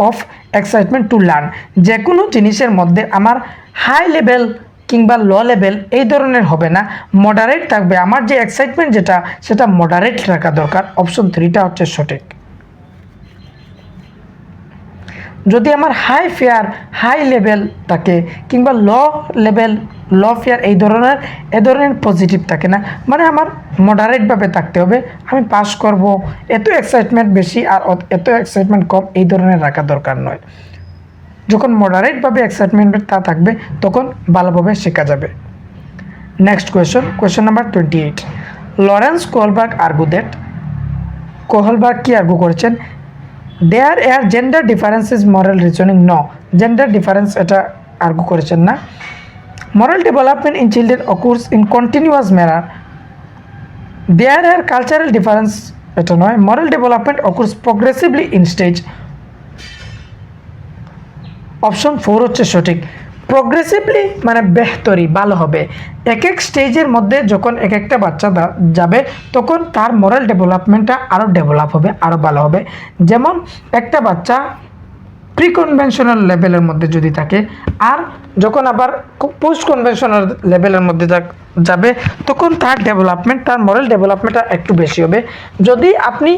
of excitement to learn, যে কোনো জিনিসের মধ্যে আমার হাই লেভেল কিংবা লো লেভেল এই ধরনের হবে না, মডারেট থাকবে। আমার যে এক্সাইটমেন্ট সেটা মডারেট রাখা দরকার। অপশন 3টা হচ্ছে সঠিক। যদি আমার হাই লেভেল থাকে কিংবা লো ফিয়ার এই ধরনের পজিটিভ থাকে না, মানে আমার মডারেটভাবে থাকতে হবে। আমি পাস করব, এত এক্সাইটমেন্ট বেশি আর এত এক্সাইটমেন্ট কম এই ধরনের রাখা দরকার নয়। যখন মডারেটভাবে এক্সাইটমেন্টটা থাকবে তখন ভালোভাবে শেখা যাবে। Next question number 28, Lawrence Kohlberg কি আর্গু করেছেন? There are gender differences moral reasoning, gender difference এটা আর্গু করেছেন না। Moral development in children occurs in continuous manner, there are cultural difference এটা নয়। Moral development occurs progressively in stage. Option 4 হচ্ছে সঠিক। প্রোগ্রেসিভলি মানে বেহতরি, ভালো হবে। এক স্টেজের মধ্যে যখন একটা বাচ্চা যাবে তখন তার মোরাল ডেভেলপমেন্টটা আরও ডেভেলপ হবে, আরও ভালো হবে। যেমন একটা বাচ্চা প্রি কনভেনশনাল লেভেলের মধ্যে যদি থাকে, আর যখন আবার পোস্ট কনভেনশনাল লেভেলের মধ্যে যাবে তখন তার মোরাল ডেভেলপমেন্টটা একটু বেশি হবে। যদি আপনি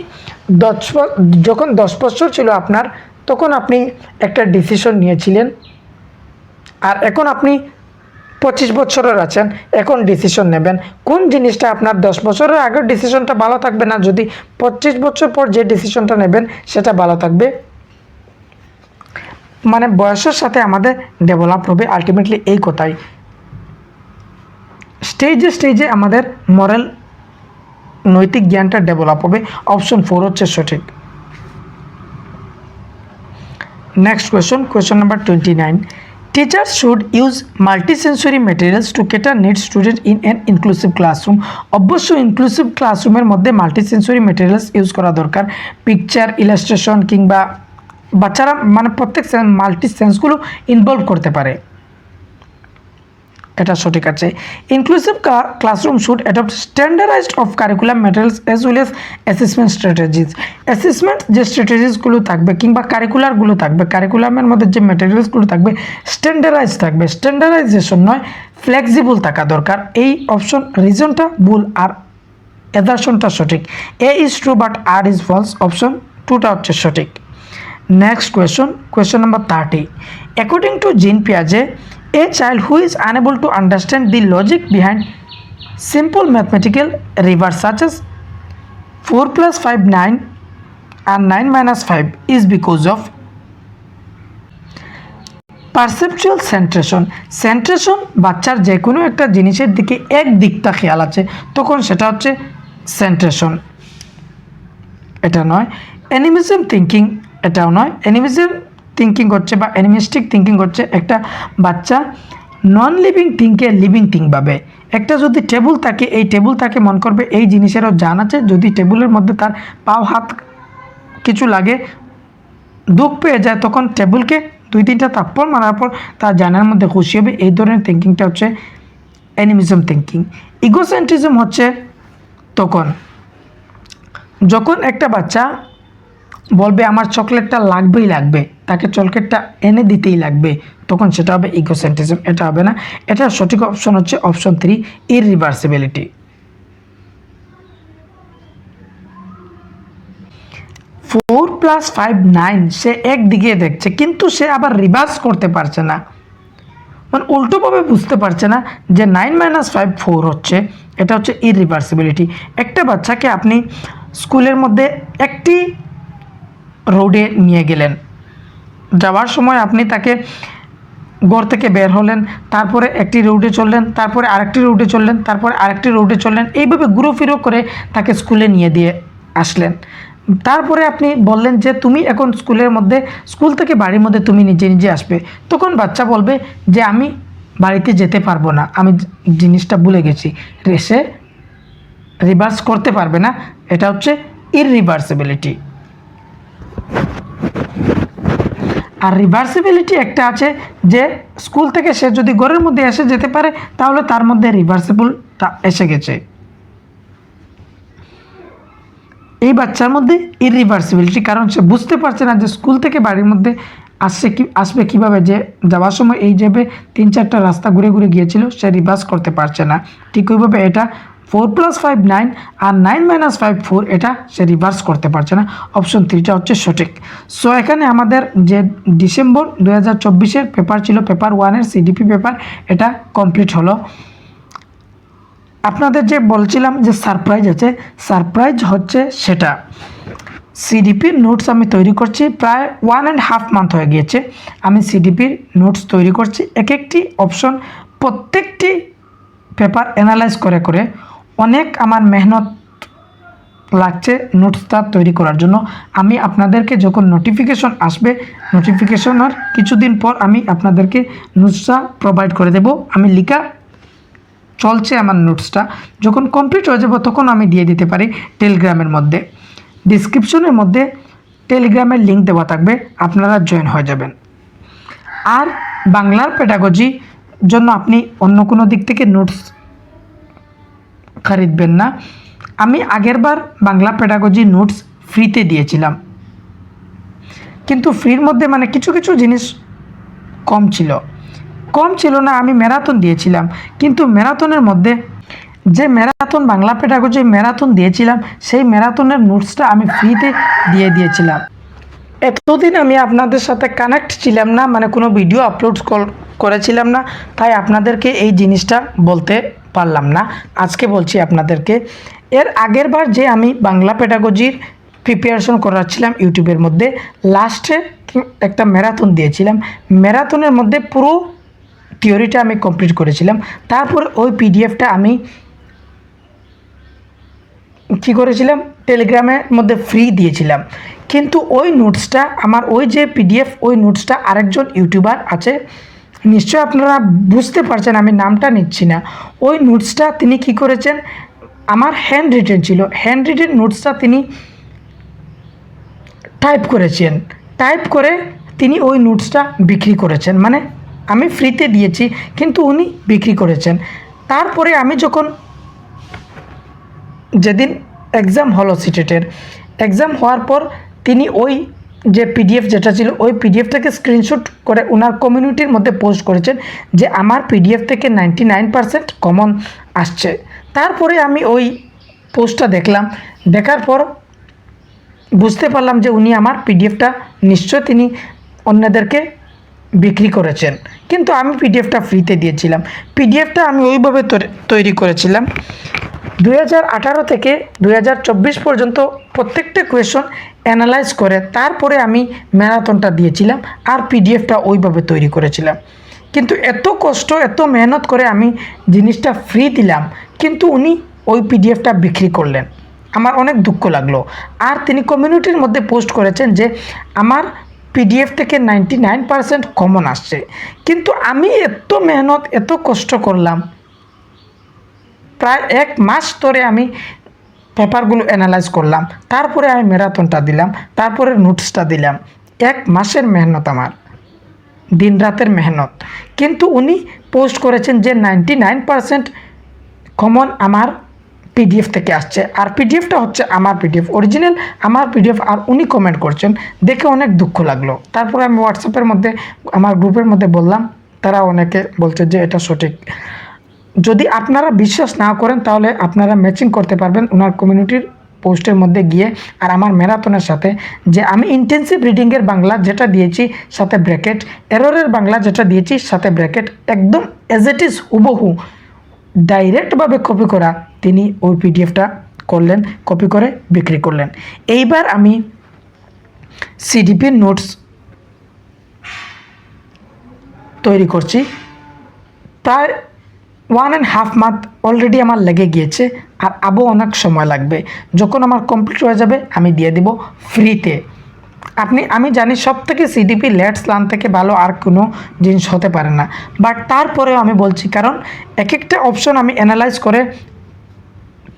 যখন 10 বছর ছিল আপনার, তখন আপনি একটা ডিসিশন নিয়েছিলেন, আর এখন আপনি 25 বছরের আছেন, এখন ডিসিশন নেবেন, কোন জিনিসটা আপনার 10 বছরের আগের ডিসিশনটা ভালো থাকবে না, যদি 25 বছর পর যে ডিসিশনটা নেবেন সেটা ভালো থাকবে। মানে বয়সের সাথে আমাদের ডেভেলপ হবে আলটিমেটলি, এই কথাই। স্টেজে আমাদের মরাল নৈতিক জ্ঞানটা ডেভেলপ হবে। অপশন 4 হচ্ছে সঠিক। Next question number 29, teachers should use multisensory materials to cater needs student in an inclusive classroom. অবশ্যই ইনক্লুসিভ ক্লাসরুমের মধ্যে মাল্টিসেন্সরি ম্যাটেরিয়ালস ইউজ করা দরকার। পিকচার, ইলাস্ট্রেশন কিংবা বাচ্চারা মানে প্রত্যেক মাল্টি সেন্সগুলো ইনভলভ করতে পারে, এটা সঠিক আছে। Inclusive classroom should adopt standardised of curriculum materials as well as assessment strategies. Assessment যে স্ট্র্যাটেজিসগুলো থাকবে কিংবা কারিকুলারগুলো থাকবে, কারিকুলামের মধ্যে যে ম্যাটেরিয়ালসগুলো থাকবে স্ট্যান্ডার্ডাইজ থাকবে। স্ট্যান্ডার্ডাইজেশন নয়, ফ্লেক্সিবল থাকা দরকার। এই অপশন রিজনটা ভুল আর অ্যাসারশনটা সঠিক। A is true but R is false. Option 2টা হচ্ছে সঠিক। Next question number 30, according to Jean পিয়াজে, a child who is unable to understand the logic behind simple mathematical reverse such as 4 plus 5 9 and 9 minus 5 is because of perceptual সেন্ট্রেশন, সেন্ট্রেশন বাচ্চার যে কোনো একটা জিনিসের দিকে এক দিকটা খেয়াল আছে, তখন সেটা হচ্ছে সেন্ট্রেশন। এটা নয়। অ্যানিমিজম থিঙ্কিং, এটাও নয়। অ্যানিমিজম থিঙ্কিং হচ্ছে বা অ্যানিমিস্টিক থিঙ্কিং হচ্ছে একটা বাচ্চা নন লিভিং থিংকে লিভিং থিং ভাবে। একটা যদি টেবিল থাকে, এই টেবিল তাকে মন করবে এই জিনিসেরও জান আছে। যদি টেবিলের মধ্যে তার পাও হাত কিছু লাগে, দুঃখ পেয়ে যায়, তখন টেবিলকে 2-3টা থাপ্পড় মারার পর তার জানার মধ্যে খুশি হবে। এই ধরনের থিঙ্কিংটা হচ্ছে অ্যানিমিজম থিঙ্কিং। ইগোসেন্ট্রিজম হচ্ছে তখন যখন একটা বাচ্চা বলবে আমার চকলেটটা লাগবেই লাগবে, তাকে চকলেটটা এনে দিতেই লাগবে, তখন সেটা হবে ইগোসেন্ট্রিজম। এটা হবে না। এটার সঠিক অপশন হচ্ছে অপশন 3, ইররিভার্সিবিলিটি। 4 + 5 9, সে একদিকে দেখছে কিন্তু সে আবার রিভার্স করতে পারছে না, মানে উল্টোভাবে বুঝতে পারছে না যে 9 - 5 4 হচ্ছে। এটা হচ্ছে ইররিভার্সিবিলিটি। একটা বাচ্চাকে আপনি স্কুলের মধ্যে একটি রোডে নিয়ে গেলেন, যাওয়ার সময় আপনি তাকে ঘর থেকে বের হলেন, তারপরে একটি রোডে চললেন, তারপরে আরেকটি রোডে চললেন, তারপরে আরেকটি রোডে চললেন, এইভাবে ঘুরোফিরো করে তাকে স্কুলে নিয়ে দিয়ে আসলেন। তারপরে আপনি বললেন যে তুমি এখন স্কুলের মধ্যে, স্কুল থেকে বাড়ির মধ্যে তুমি নিজে নিজে আসবে, তখন বাচ্চা বলবে যে আমি বাড়িতে যেতে পারবো না, আমি জিনিসটা ভুলে গেছি। সে রিভার্স করতে পারবে না। এটা হচ্ছে ইররিভার্সিবিলিটি। আর রিভার্সিবিলিটি একটা আছে যে স্কুল থেকে সে যদি ঘরের মধ্যে এসে যেতে পারে, তাহলে তার মধ্যে রিভার্সিবলটা এসে গেছে। এই বাচ্চার মধ্যে ইররিভার্সিবিলিটি, কারণ সে বুঝতে পারছে না যে স্কুল থেকে বাড়ির মধ্যে আসবে কীভাবে, যে যাওয়ার সময় এই যাবে 3-4টা রাস্তা ঘুরে ঘুরে গিয়েছিল, সে রিভার্স করতে পারছে না। ঠিক ওইভাবে এটা 4 + 5 9 আর 9 - 5 4, এটা সে রিভার্স করতে পারছে না। অপশন 3টা হচ্ছে সঠিক। সো এখানে আমাদের যে ডিসেম্বর 2024-এর পেপার ছিল, পেপার 1-এর সিডিপি পেপার, এটা কমপ্লিট হলো। আপনাদের যে বলছিলাম যে সারপ্রাইজ আছে, সারপ্রাইজ হচ্ছে সেটা সিডিপির নোটস আমি তৈরি করছি, প্রায় 1.5 মান্থ হয়ে গিয়েছে আমি সিডিপির নোটস তৈরি করছি। এক একটি অপশন, প্রত্যেকটি পেপার অ্যানালাইজ করে করে অনেক আমার মেহনত লাগছে নোটসটা তৈরি করার জন্য। আমি আপনাদেরকে যখন নোটিফিকেশন আসবে, নোটিফিকেশনের কিছুদিন পর আমি আপনাদেরকে নোটসটা প্রোভাইড করে দেব। আমি লিখা চলছে আমার নোটসটা, যখন কমপ্লিট হয়ে যাব তখন আমি দিয়ে দিতে পারি টেলিগ্রামের মধ্যে। ডিসক্রিপশনের মধ্যে টেলিগ্রামের লিঙ্ক দেওয়া থাকবে, আপনারা জয়েন হয়ে যাবেন। আর বাংলার পেডাগজি জন্য আপনি অন্য কোনো দিক থেকে নোটস খরিদবেন না। আমি আগেরবার বাংলা পেডাগজি নোটস ফ্রিতে দিয়েছিলাম, কিন্তু ফ্রির মধ্যে মানে কিছু কিছু জিনিস কম ছিল না। আমি ম্যারাথন দিয়েছিলাম, কিন্তু ম্যারাথনের মধ্যে যে ম্যারাথন বাংলা পেডাগজি ম্যারাথন দিয়েছিলাম, সেই ম্যারাথনের নোটসটা আমি ফ্রিতে দিয়ে দিয়েছিলাম। এতদিন আমি আপনাদের সাথে কানেক্ট ছিলাম না, মানে কোনো ভিডিও আপলোড করেছিলাম না, তাই আপনাদেরকে এই জিনিসটা বলতে পারলাম না। আজকে বলছি আপনাদেরকে। এর আগের বার যে আমি বাংলা পেডাগজির প্রিপারেশন করাচ্ছিলাম ইউটিউবের মধ্যে, লাস্টে একটা ম্যারাথন দিয়েছিলাম। ম্যারাথনের মধ্যে পুরো থিওরিটা আমি কমপ্লিট করেছিলাম। তারপর ওই পিডিএফটা আমি কী করেছিলাম, টেলিগ্রামের মধ্যে ফ্রি দিয়েছিলাম। কিন্তু ওই নোটসটা আমার, ওই যে পিডিএফ, ওই নোটসটা আরেকজন ইউটিউবার আছে, নিশ্চয় আপনারা বুঝতে পারছেন, আমি নামটা নিচ্ছি না। ওই নোটসটা তিনি কি করেছেন, আমার হ্যান্ড রিটেন ছিল, হ্যান্ড রিটেন নোটসটা তিনি টাইপ করেছেন, টাইপ করে তিনি ওই নোটসটা বিক্রি করেছেন। মানে আমি ফ্রিতে দিয়েছি কিন্তু উনি বিক্রি করেছেন। তারপরে আমি যখন, যেদিন এক্সাম হলো সিটেটের, এক্সাম হওয়ার পর তিনি ওই যে পিডিএফ যেটা ছিল, ওই পিডিএফটাকে স্ক্রিনশট করে ওনার কমিউনিটির মধ্যে পোস্ট করেছেন যে আমার পিডিএফ থেকে 99% কমন আসছে। তারপরে আমি ওই পোস্টটা দেখলাম, দেখার পর বুঝতে পারলাম যে উনি আমার পিডিএফটা নিশ্চয় তিনি অন্যদেরকে বিক্রি করেছেন, কিন্তু আমি পিডিএফটা ফ্রিতে দিয়েছিলাম। পিডিএফটা আমি ওইভাবে তৈরি করেছিলাম। 2018 থেকে 2024 পর্যন্ত প্রত্যেকটা কোয়েশন অ্যানালাইজ করে তারপরে আমি ম্যারাথনটা দিয়েছিলাম আর পিডিএফটা ওইভাবে তৈরি করেছিলাম। কিন্তু এত কষ্ট এত মেহনত করে আমি জিনিসটা ফ্রি দিলাম, কিন্তু উনি ওই পিডিএফটা বিক্রি করলেন। আমার অনেক দুঃখ লাগলো। আর তিনি কমিউনিটির মধ্যে পোস্ট করেছেন যে আমার পিডিএফ থেকে 99% কমন আসছে, কিন্তু আমি এত মেহনত এত কষ্ট করলাম, প্রায় 1 মাস ধরে আমি পেপারগুলো অ্যানালাইজ করলাম, তারপরে আমি ম্যারাথনটা দিলাম, তারপরে নোটসটা দিলাম। 1 মাসের মেহনত, আমার দিন রাতের মেহনত, কিন্তু উনি পোস্ট করেছেন যে 99% কমন আমার পিডিএফ থেকে আসছে। আর পিডিএফটা হচ্ছে আমার পিডিএফ, অরিজিনাল আমার পিডিএফ, আর উনি কমেন্ট করছেন, দেখে অনেক দুঃখ লাগলো। তারপরে আমি হোয়াটসঅ্যাপের মধ্যে আমার গ্রুপের মধ্যে বললাম, তারা অনেকে বলছে যে এটা সঠিক। যদি আপনারা বিশ্বাস না করেন তাহলে আপনারা ম্যাচিং করতে পারবেন ওনার কমিউনিটির পোস্টের মধ্যে গিয়ে আর আমার ম্যারাথনের সাথে, যে আমি ইন্টেন্সিভ রিডিংয়ের বাংলা যেটা দিয়েছি সাথে ব্র্যাকেট, এররের বাংলা যেটা দিয়েছি সাথে ব্র্যাকেট, একদম অ্যাজ ইট ইজ হুবহু ডাইরেক্টভাবে কপি করা তিনি ওই পিডিএফটা করলেন, কপি করে বিক্রি করলেন। এইবার আমি সিডিপির নোটস তৈরি করছি, প্রায় 1.5 মান্থ অলরেডি আমার লেগে গিয়েছে, আর আবও অনেক সময় লাগবে। যখন আমার কমপ্লিট হয়ে যাবে আমি দিয়ে দিব ফ্রিতে। আমি জানি সব থেকে সিডিপি লেটস লার্ন থেকে ভালো আর কোনো জিনিস হতে পারে না, বাট তারপরেও আমি বলছি, কারণ এক একটা অপশন আমি অ্যানালাইজ করে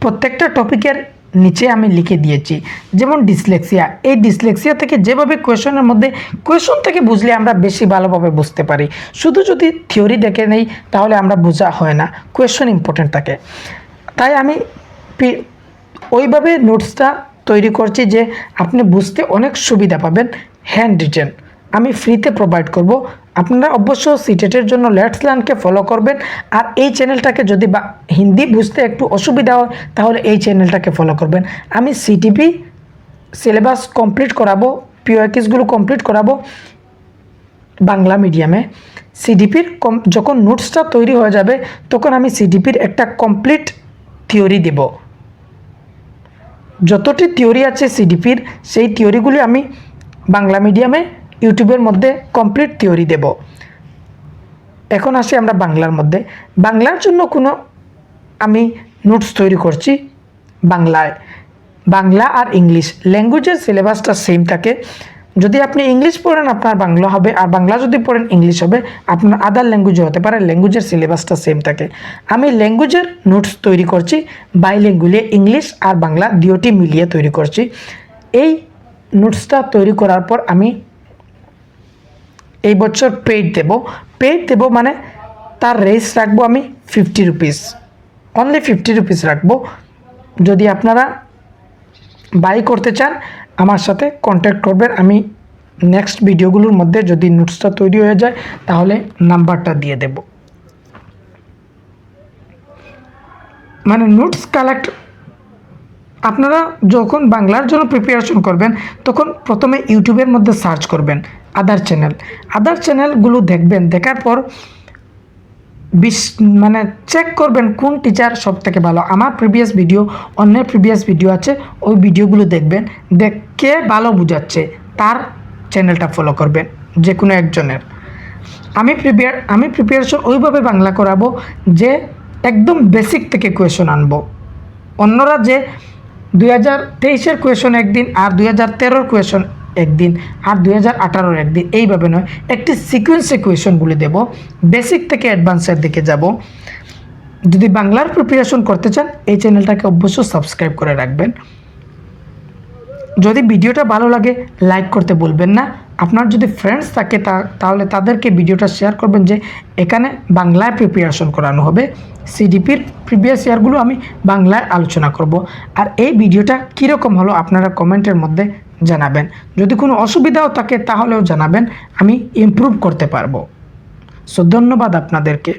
প্রত্যেকটা টপিকের নিচে আমি লিখে দিয়েছি। যেমন ডিসলেক্সিয়া, এই ডিসলেক্সিয়া থেকে যেভাবে কোয়েশনের মধ্যে কোয়েশন থেকে বুঝলে আমরা বেশি ভালোভাবে বুঝতে পারি। শুধু যদি থিওরি দেখে নেই তাহলে আমরা বোঝা হয় না, কোয়েশন ইম্পর্টেন্ট থাকে। তাই আমি ওইভাবে নোটসটা তৈরি করছি যে আপনি বুঝতে অনেক সুবিধা পাবেন। হ্যান্ড রিটেন আমি ফ্রিতে প্রোভাইড করব। আপনারা অবশ্য সিটেটের জন্য লেটস লার্নকে ফলো করবেন, আর এই চ্যানেলটাকে যদি বা হিন্দি বুঝতে একটু অসুবিধা হয় তাহলে এই চ্যানেলটাকে ফলো করবেন। আমি সিটিপি সিলেবাস কমপ্লিট করাবো, পিওএকিসগুলো কমপ্লিট করাবো বাংলা মিডিয়ামে। সিডিপির যখন নোটসটা তৈরি হয়ে যাবে তখন আমি সিডিপির একটা কমপ্লিট থিওরি দেব। যতটি থিওরি আছে সিডিপির, সেই থিওরিগুলি আমি বাংলা মিডিয়ামে ইউটিউবের মধ্যে কমপ্লিট থিওরি দেব। এখন আসি আমরা বাংলার মধ্যে। বাংলার জন্য কোনো আমি নোটস তৈরি করছি বাংলায়। বাংলা আর ইংলিশ ল্যাঙ্গুয়েজের সিলেবাসটা সেম থাকে। যদি আপনি ইংলিশ পড়েন আপনার বাংলা হবে, আর বাংলা যদি পড়েন ইংলিশ হবে। আপনার আদার ল্যাঙ্গুয়েজও হতে পারে, ল্যাঙ্গুয়েজের সিলেবাসটা সেম থাকে। আমি ল্যাঙ্গুয়েজের নোটস তৈরি করছি বাইল্যাঙ্গুয়ালি, ইংলিশ আর বাংলা দুটি মিলিয়ে তৈরি করছি। এই নোটসটা তৈরি করার পর আমি এই বছর পেইড দেব, মানে তার রেস রাখবো আমি 50 রুপিস, অনলি 50 রুপিস রাখবো। যদি আপনারা বাই করতে চান আমার সাথে কন্ট্যাক্ট করবেন। আমি নেক্সট ভিডিওগুলোর মধ্যে যদি নোটসটা তৈরি হয়ে যায় তাহলে নাম্বারটা দিয়ে দেব। মানে নোটস কালেক্ট আপনারা যখন বাংলার জন্য প্রিপারেশন করবেন তখন প্রথমে ইউটিউবের মধ্যে সার্চ করবেন আদার চ্যানেলগুলো দেখবেন। দেখার পর মানে চেক করবেন কোন টিচার সব থেকে ভালো। আমার প্রিভিয়াস ভিডিও, অন্যের প্রিভিয়াস ভিডিও আছে, ওই ভিডিওগুলো দেখবেন, কে ভালো বুঝাচ্ছে তার চ্যানেলটা ফলো করবেন যে কোনো একজনের। আমি প্রিপারেশন ওইভাবে বাংলা করাবো যে একদম বেসিক থেকে কোয়েশন আনবো। অন্যরা যে 2023-এর কোয়েশন একদিন, আর 2013-র কোয়েশন একদিন, আর 2018-র একদিন, এইভাবে নয়, একটি সিকোয়েন্সে কোয়েশনগুলি দেব, বেসিক থেকে অ্যাডভান্সের দিকে যাব। যদি বাংলার প্রিপারেশন করতে চান এই চ্যানেলটাকে অবশ্যই সাবস্ক্রাইব করে রাখবেন। যদি ভিডিওটা ভালো লাগে লাইক করতে বলবেন না। আপনার যদি ফ্রেন্ডস থাকে তাহলে তাদেরকে ভিডিওটা শেয়ার করবেন যে এখানে বাংলায় প্রিপারেশন করানো হবে। সিডিপির প্রিভিয়াস ইয়ারগুলো আমি বাংলায় আলোচনা করব। আর এই ভিডিওটা কীরকম হলো আপনারা কমেন্টের মধ্যে জানাবেন। যদি কোনো অসুবিধাও থাকে তাহলেও জানাবেন, আমি ইমপ্রুভ করতে পারবো। সো ধন্যবাদ আপনাদেরকে।